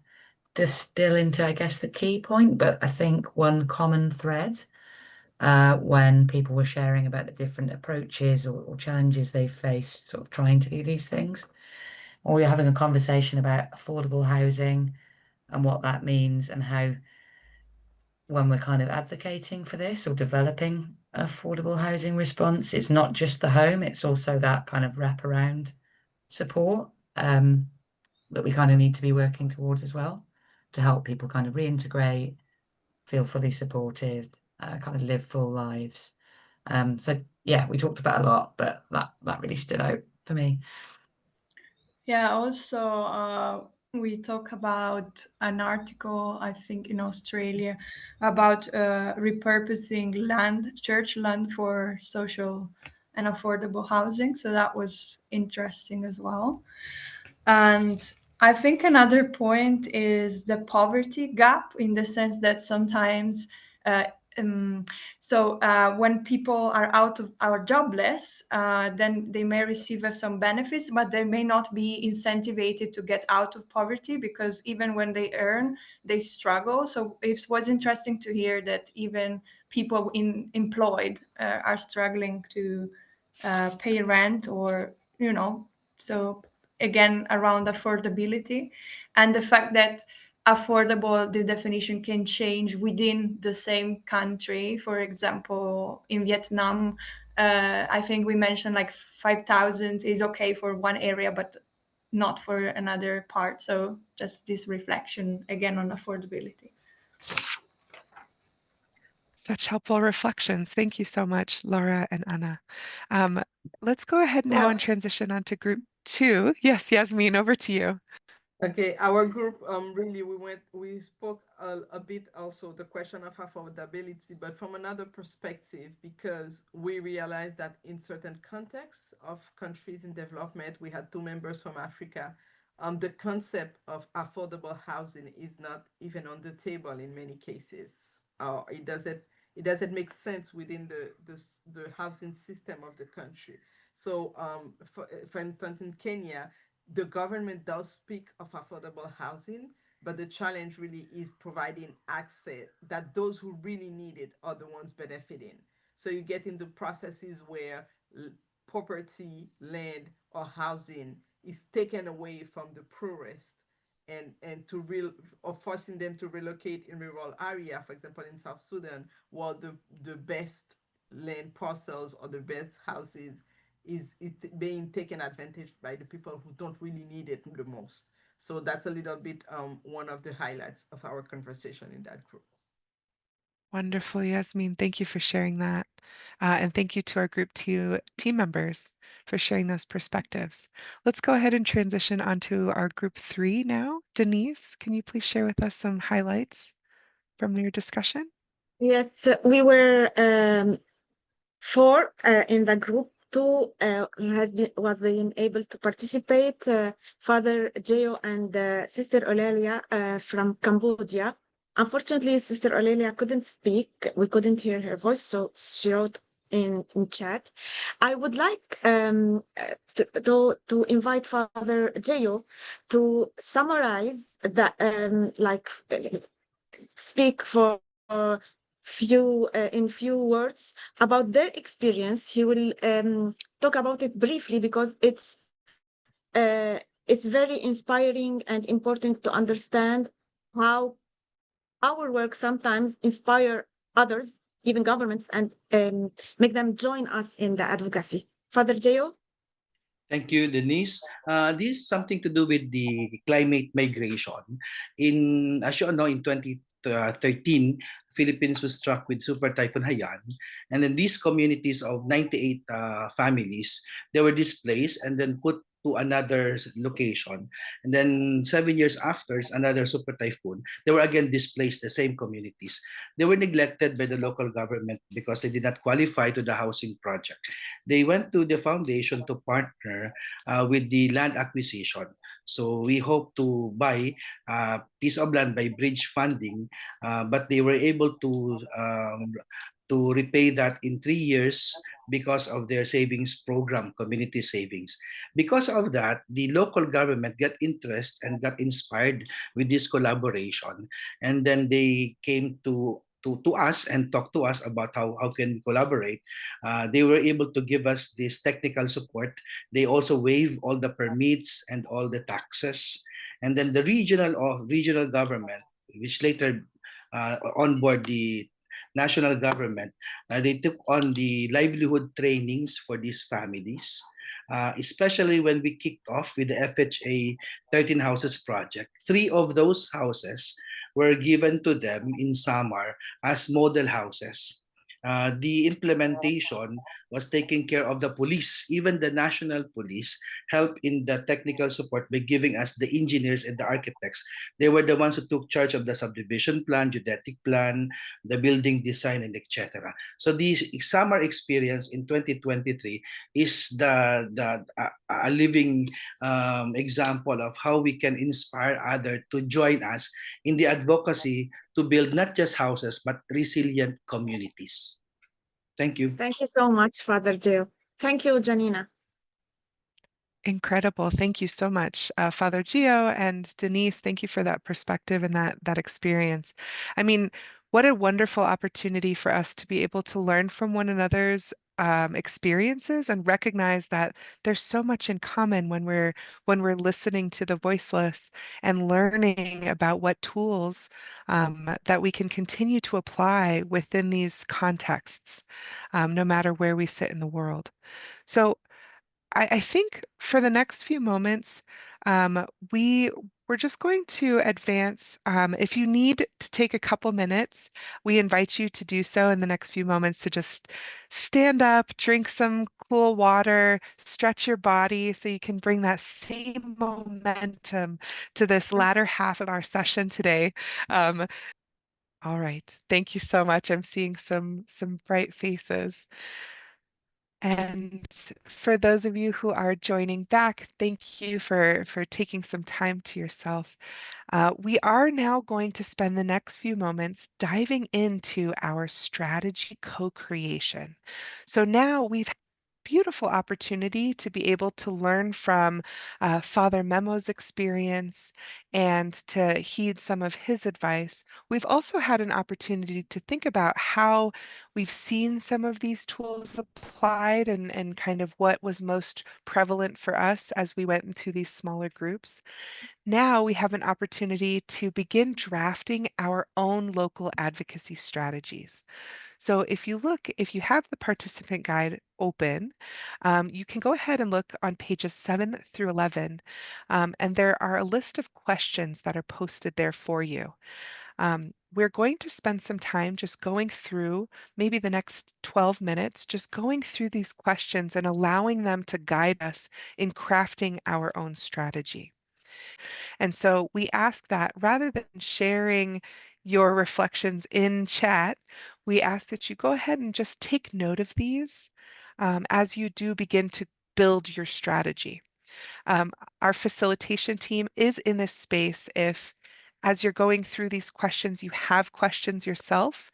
distill into, I guess, the key point, but I think one common thread when people were sharing about the different approaches or challenges they faced sort of trying to do these things, or we were having a conversation about affordable housing and what that means, and how when we're kind of advocating for this or developing an affordable housing response, it's not just the home, it's also that kind of wraparound support that we kind of need to be working towards as well, to help people kind of reintegrate, feel fully supported, kind of live full lives. So yeah, we talked about a lot, but that really stood out for me. Yeah, also we talk about an article, I think in Australia, about repurposing land, church land, for social and affordable housing. So that was interesting as well. And I think another point is the poverty gap, in the sense that sometimes when people are jobless, then they may receive some benefits, but they may not be incentivized to get out of poverty, because even when they earn, they struggle. So it was interesting to hear that even people employed are struggling to pay rent, or so again, around affordability, and the fact that affordable, the definition can change within the same country. For example, in Vietnam, I think we mentioned like 5,000 is okay for one area, but not for another part. So just this reflection again on affordability. Such helpful reflections. Thank you so much, Laura and Anna. Let's go ahead now and transition on to group 2. Yes, Yasmin, over to you. Okay, our group really we spoke a bit also the question of affordability, but from another perspective, because we realized that in certain contexts of countries in development, we had 2 members from Africa. The concept of affordable housing is not even on the table in many cases. It doesn't make sense within the housing system of the country. So for instance, in Kenya, the government does speak of affordable housing, but the challenge really is providing access that those who really need it are the ones benefiting. So you get into processes where property, land, or housing is taken away from the poorest, and or forcing them to relocate in rural area, for example in South Sudan, while the best land parcels or the best houses is being taken advantage by the people who don't really need it the most. So that's a little bit one of the highlights of our conversation in that group. Wonderful, Yasmin. Thank you for sharing that. And thank you to our group 2 team members for sharing those perspectives. Let's go ahead and transition onto our group 3 now. Denise, can you please share with us some highlights from your discussion? Yes, we were 4 in the group. 2 was being able to participate. Father Gio and Sister Olelia from Cambodia. Unfortunately, Sister Olelia couldn't speak. We couldn't hear her voice, so she wrote in chat. I would like to invite Father Gio to summarize that, speak for in few words about their experience. He will talk about it briefly, because it's very inspiring and important to understand how our work sometimes inspire others, even governments, and make them join us in the advocacy. Father Gio? Thank you, Denise. This is something to do with the climate migration. As you know, in 2013, Philippines was struck with Super Typhoon Haiyan, and then these communities of 98 families, they were displaced and then put to another location. And then 7 years after, another super typhoon. They were again displaced, the same communities. They were neglected by the local government because they did not qualify to the housing project. They went to the foundation to partner with the land acquisition. So we hope to buy a piece of land by bridge funding, but they were able to repay that in 3 years because of their savings program, community savings. Because of that, the local government got interest and got inspired with this collaboration. And then they came to us and talk to us about how can we collaborate. They were able to give us this technical support. They also waive all the permits and all the taxes. And then the regional government, which later onboard the national government, they took on the livelihood trainings for these families, especially when we kicked off with the FHA 13 Houses project. 3 of those houses were given to them in Samar as model houses. The implementation was taking care of the police. Even the national police helped in the technical support by giving us the engineers and the architects. They were the ones who took charge of the subdivision plan, geodetic plan, the building design, and etc. So the summer experience in 2023 is a living example of how we can inspire others to join us in the advocacy to build not just houses but resilient communities. Thank you. Thank you so much, Father Gio. Thank you, Janina. Incredible. Thank you so much, Father Gio and Denise. Thank you for that perspective and that experience. I mean, what a wonderful opportunity for us to be able to learn from one another's experiences and recognize that there's so much in common when we're listening to the voiceless and learning about what tools that we can continue to apply within these contexts, no matter where we sit in the world. So I think for the next few moments, we're just going to advance. If you need to take a couple minutes, we invite you to do so in the next few moments to just stand up, drink some cool water, stretch your body so you can bring that same momentum to this latter half of our session today. All right, thank you so much. I'm seeing some bright faces. And for those of you who are joining back, thank you for taking some time to yourself. We are now going to spend the next few moments diving into our strategy co-creation. So now we've beautiful opportunity to be able to learn from Father Memo's experience and to heed some of his advice. We've also had an opportunity to think about how we've seen some of these tools applied and kind of what was most prevalent for us as we went into these smaller groups. Now we have an opportunity to begin drafting our own local advocacy strategies. So if you have the participant guide open, you can go ahead and look on pages 7 through 11, and there are a list of questions that are posted there for you. We're going to spend some time just going through maybe the next 12 minutes, just going through these questions and allowing them to guide us in crafting our own strategy. And so we ask that rather than sharing your reflections in chat, we ask that you go ahead and just take note of these as you do begin to build your strategy. Our facilitation team is in this space if, as you're going through these questions, you have questions yourself.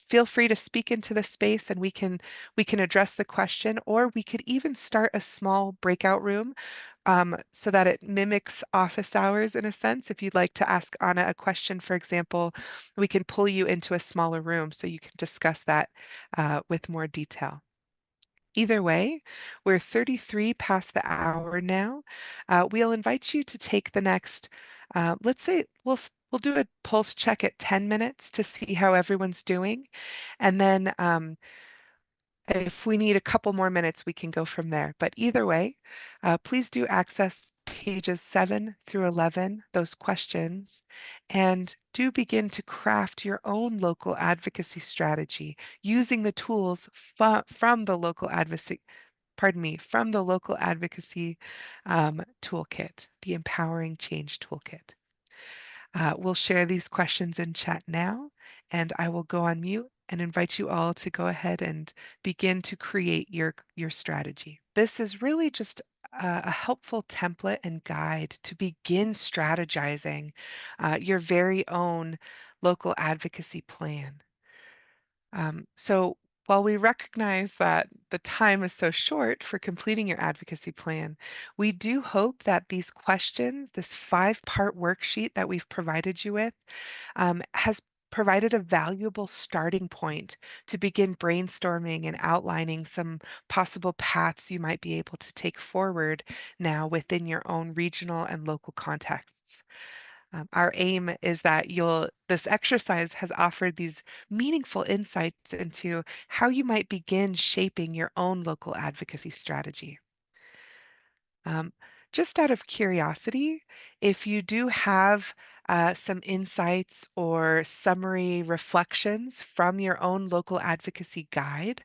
Feel free to speak into the space and we can address the question, or we could even start a small breakout room so that it mimics office hours in a sense. If you'd like to ask Anna a question, for example, we can pull you into a smaller room so you can discuss that with more detail. Either way, we're 33 past the hour now. We'll invite you to take the next, let's say we'll do a pulse check at 10 minutes to see how everyone's doing. And then if we need a couple more minutes, we can go from there. But either way, please do access pages 7 through 11, those questions, and do begin to craft your own local advocacy strategy using the tools from the local from the local advocacy toolkit, the Empowering Change Toolkit. We'll share these questions in chat now, and I will go on mute and invite you all to go ahead and begin to create your strategy. This is really just a helpful template and guide to begin strategizing your very own local advocacy plan. So while we recognize that the time is so short for completing your advocacy plan, we do hope that these questions, this 5-part worksheet that we've provided you with, has provided a valuable starting point to begin brainstorming and outlining some possible paths you might be able to take forward now within your own regional and local contexts. Our aim is that this exercise has offered these meaningful insights into how you might begin shaping your own local advocacy strategy. Just out of curiosity, if you do have some insights or summary reflections from your own local advocacy guide,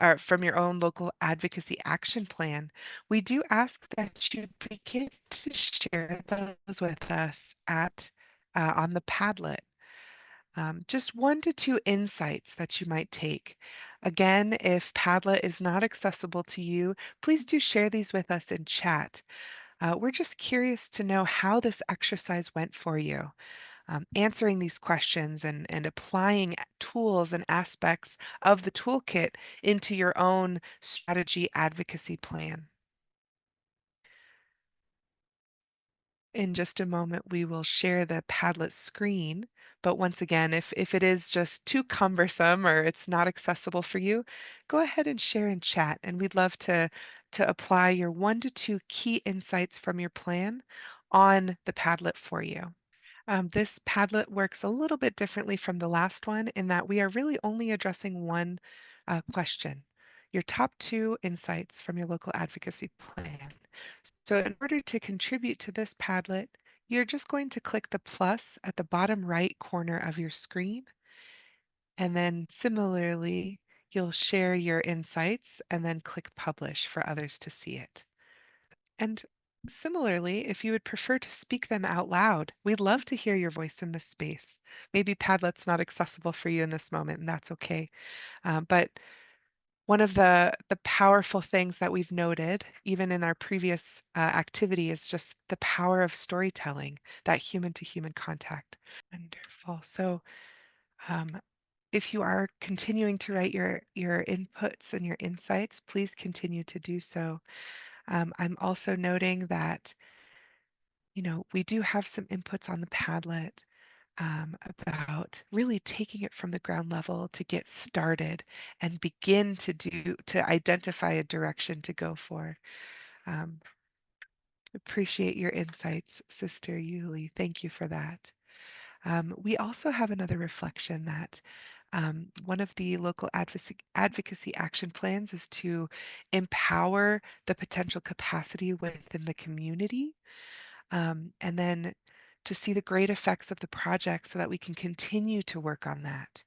or from your own local advocacy action plan, we do ask that you begin to share those with us on the Padlet. Just 1 to 2 insights that you might take. Again, if Padlet is not accessible to you, please do share these with us in chat. We're just curious to know how this exercise went for you. Answering these questions and applying tools and aspects of the toolkit into your own strategy advocacy plan. In just a moment, we will share the Padlet screen, but once again, if it is just too cumbersome or it's not accessible for you, go ahead and share in chat, and we'd love to apply your 1 to 2 key insights from your plan on the Padlet for you. This Padlet works a little bit differently from the last one in that we are really only addressing one question, your top 2 insights from your local advocacy plan. So in order to contribute to this Padlet, you're just going to click the plus at the bottom right corner of your screen. And then similarly, you'll share your insights and then click publish for others to see it. And similarly, if you would prefer to speak them out loud, we'd love to hear your voice in this space. Maybe Padlet's not accessible for you in this moment, and that's okay. But one of the powerful things that we've noted, even in our previous activity, is just the power of storytelling, that human-to-human contact. Wonderful. So if you are continuing to write your inputs and your insights, please continue to do so. I'm also noting that, we do have some inputs on the Padlet about really taking it from the ground level to get started and begin to identify a direction to go for. Appreciate your insights, Sister Yuli. Thank you for that. We also have another reflection that one of the local advocacy action plans is to empower the potential capacity within the community, and then to see the great effects of the project so that we can continue to work on that.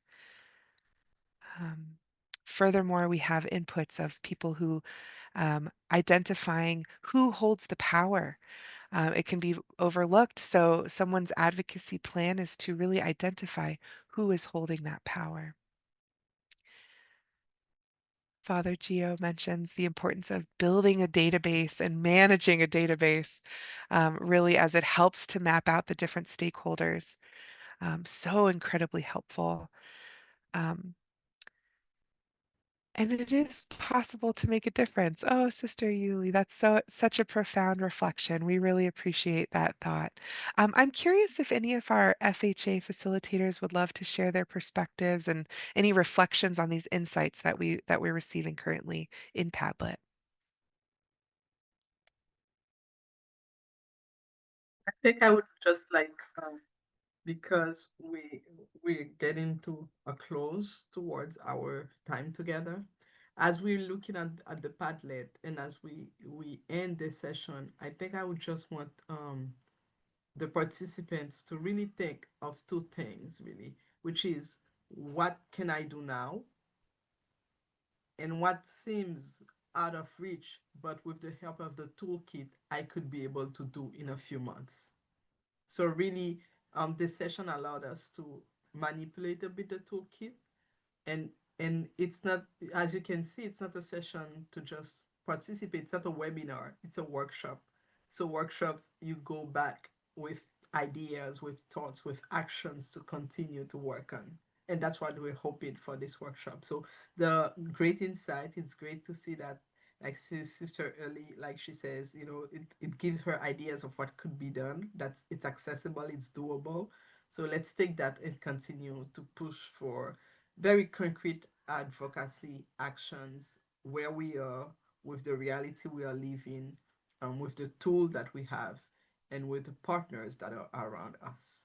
Furthermore, we have inputs of people who identifying who holds the power. It can be overlooked, so someone's advocacy plan is to really identify who is holding that power. Father Gio mentions the importance of building a database and managing a database, really as it helps to map out the different stakeholders. So incredibly helpful. And it is possible to make a difference. Oh, Sister Yuli, that's such a profound reflection. We really appreciate that thought. I'm curious if any of our FHA facilitators would love to share their perspectives and any reflections on these insights that we're receiving currently in Padlet. I think I would just like, because we're getting to a close towards our time together. As we're looking at the Padlet and as we end this session, I think I would just want the participants to really think of 2 things really, which is what can I do now, and what seems out of reach, but with the help of the toolkit, I could be able to do in a few months. So really, this session allowed us to manipulate a bit the toolkit, and it's not, as you can see, it's not a session to just participate. It's not a webinar, it's a workshop. So workshops, you go back with ideas, with thoughts, with actions to continue to work on, and that's what we're hoping for this workshop. So the great insight, it's great to see that, like sister early, like she says, it gives her ideas of what could be done, that's it's accessible, it's doable. So let's take that and continue to push for very concrete advocacy actions where we are, with the reality we are living, with the tool that we have, and with the partners that are around us.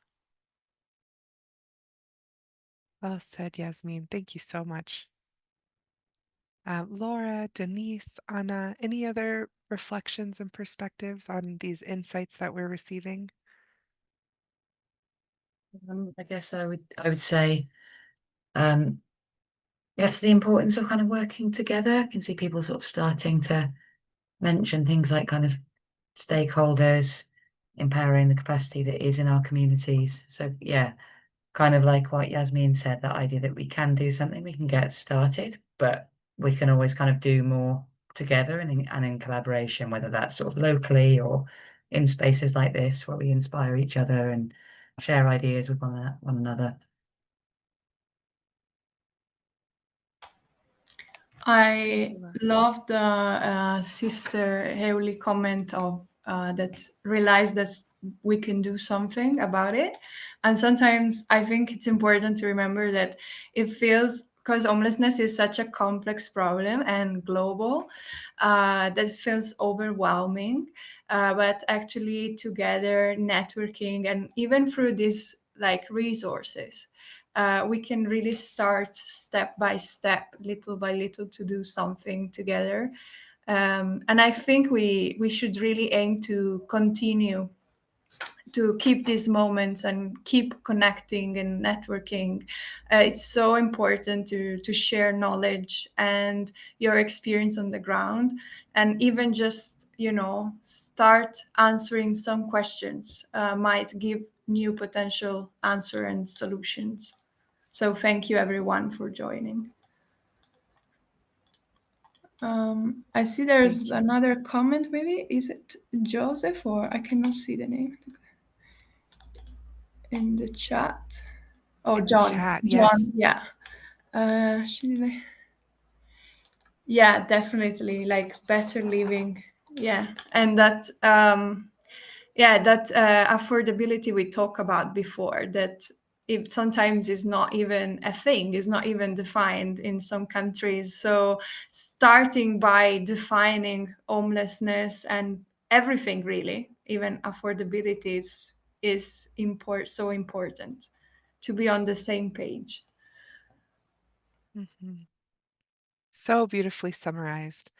Well said, Yasmin. Thank you so much. Laura, Denise, Anna, any other reflections and perspectives on these insights that we're receiving? I guess I would say, yes, the importance of kind of working together. I can see people sort of starting to mention things like kind of stakeholders, empowering the capacity that is in our communities. So yeah, kind of like what Yasmin said, that idea that we can do something, we can get started, but we can always kind of do more together and in collaboration, whether that's sort of locally or in spaces like this where we inspire each other and share ideas with one another. I love the sister Heuli comment of that realize that we can do something about it. And sometimes I think it's important to remember that it feels, because homelessness is such a complex problem and global, that feels overwhelming. But actually together, networking, and even through these like resources, we can really start step by step, little by little, to do something together. And I think we should really aim to continue to keep these moments and keep connecting and networking. It's so important to share knowledge and your experience on the ground, and even just start answering some questions might give new potential answer and solutions. So thank you everyone for joining. I see there's another comment. Maybe is it Joseph, or I cannot see the name in the chat. Oh, John. Chat, John, yes. yeah. Yeah, definitely. Like better living. Yeah, and that affordability we talked about before, that it sometimes is not even a thing, is not even defined in some countries. So starting by defining homelessness and everything, really, even affordability is so important to be on the same page. Mm-hmm. So beautifully summarized.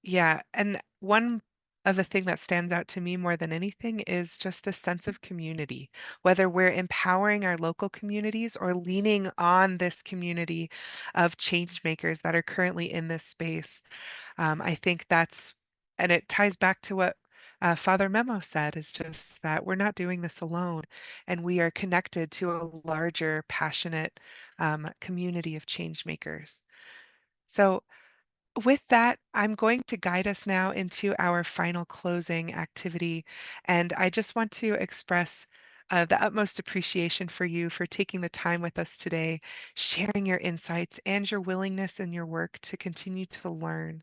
Yeah, and one of the thing that stands out to me more than anything is just the sense of community, whether we're empowering our local communities or leaning on this community of change makers that are currently in this space. I think and it ties back to what Father Memo said, is just that we're not doing this alone, and we are connected to a larger, passionate community of change makers. So with that, I'm going to guide us now into our final closing activity. And I just want to express the utmost appreciation for you for taking the time with us today, sharing your insights and your willingness in your work to continue to learn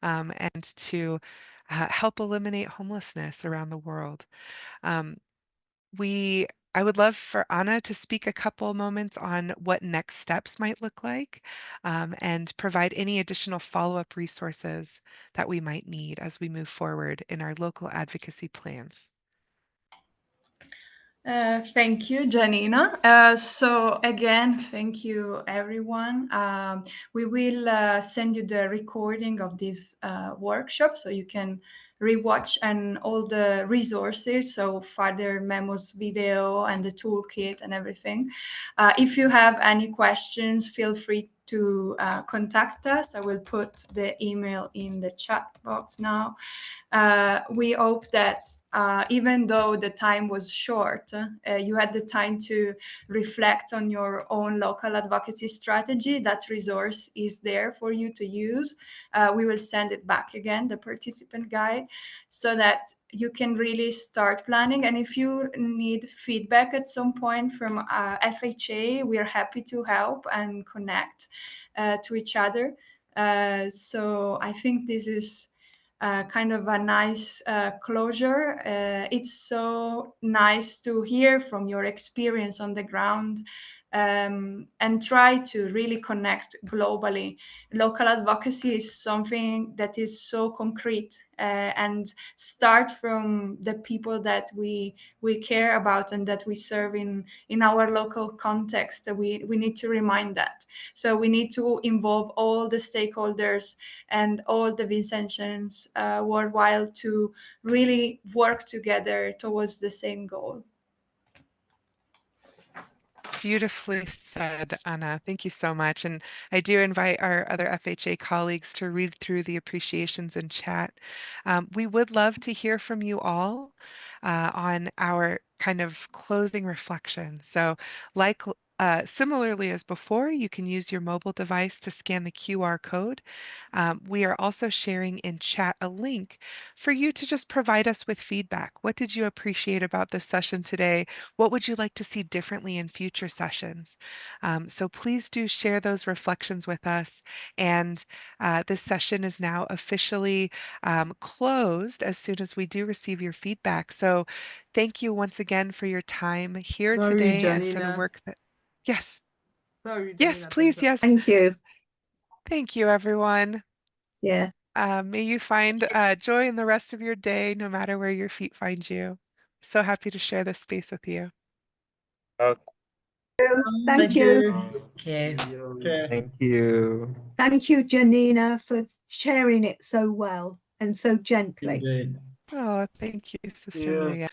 and to help eliminate homelessness around the world. Um, I would love for Anna to speak a couple moments on what next steps might look like, and provide any additional follow-up resources that we might need as we move forward in our local advocacy plans. Thank you, Janina. So again, thank you, everyone. We will send you the recording of this workshop so you can rewatch, and all the resources, so Father Memo's video and the toolkit and everything. If you have any questions, feel free to contact us. I will put the email in the chat box now. We hope that even though the time was short, you had the time to reflect on your own local advocacy strategy. That resource is there for you to use. We will send it back again, the participant guide, so that you can really start planning. And if you need feedback at some point from FHA, we are happy to help and connect to each other. So I think this is kind of a nice closure. It's so nice to hear from your experience on the ground, and try to really connect globally. Local advocacy is something that is so concrete, and start from the people that we care about and that we serve in our local context. We need to remind that. So we need to involve all the stakeholders and all the Vincentians worldwide to really work together towards the same goal. Beautifully said, Anna. Thank you so much. And I do invite our other FHA colleagues to read through the appreciations in chat. We would love to hear from you all on our kind of closing reflection. So similarly as before, you can use your mobile device to scan the QR code. We are also sharing in chat a link for you to just provide us with feedback. What did you appreciate about this session today? What would you like to see differently in future sessions? So please do share those reflections with us. And this session is now officially closed as soon as we do receive your feedback. So thank you once again for your time here today and for the work that, yes. Sorry, Yes, Janina, please, yes. Thank you. Thank you, everyone. Yeah. May you find joy in the rest of your day, no matter where your feet find you. So happy to share this space with you. Thank you. Thank you. Okay. Thank you. Thank you, Janina, for sharing it so well and so gently. Indeed. Oh, thank you, Sister Maria.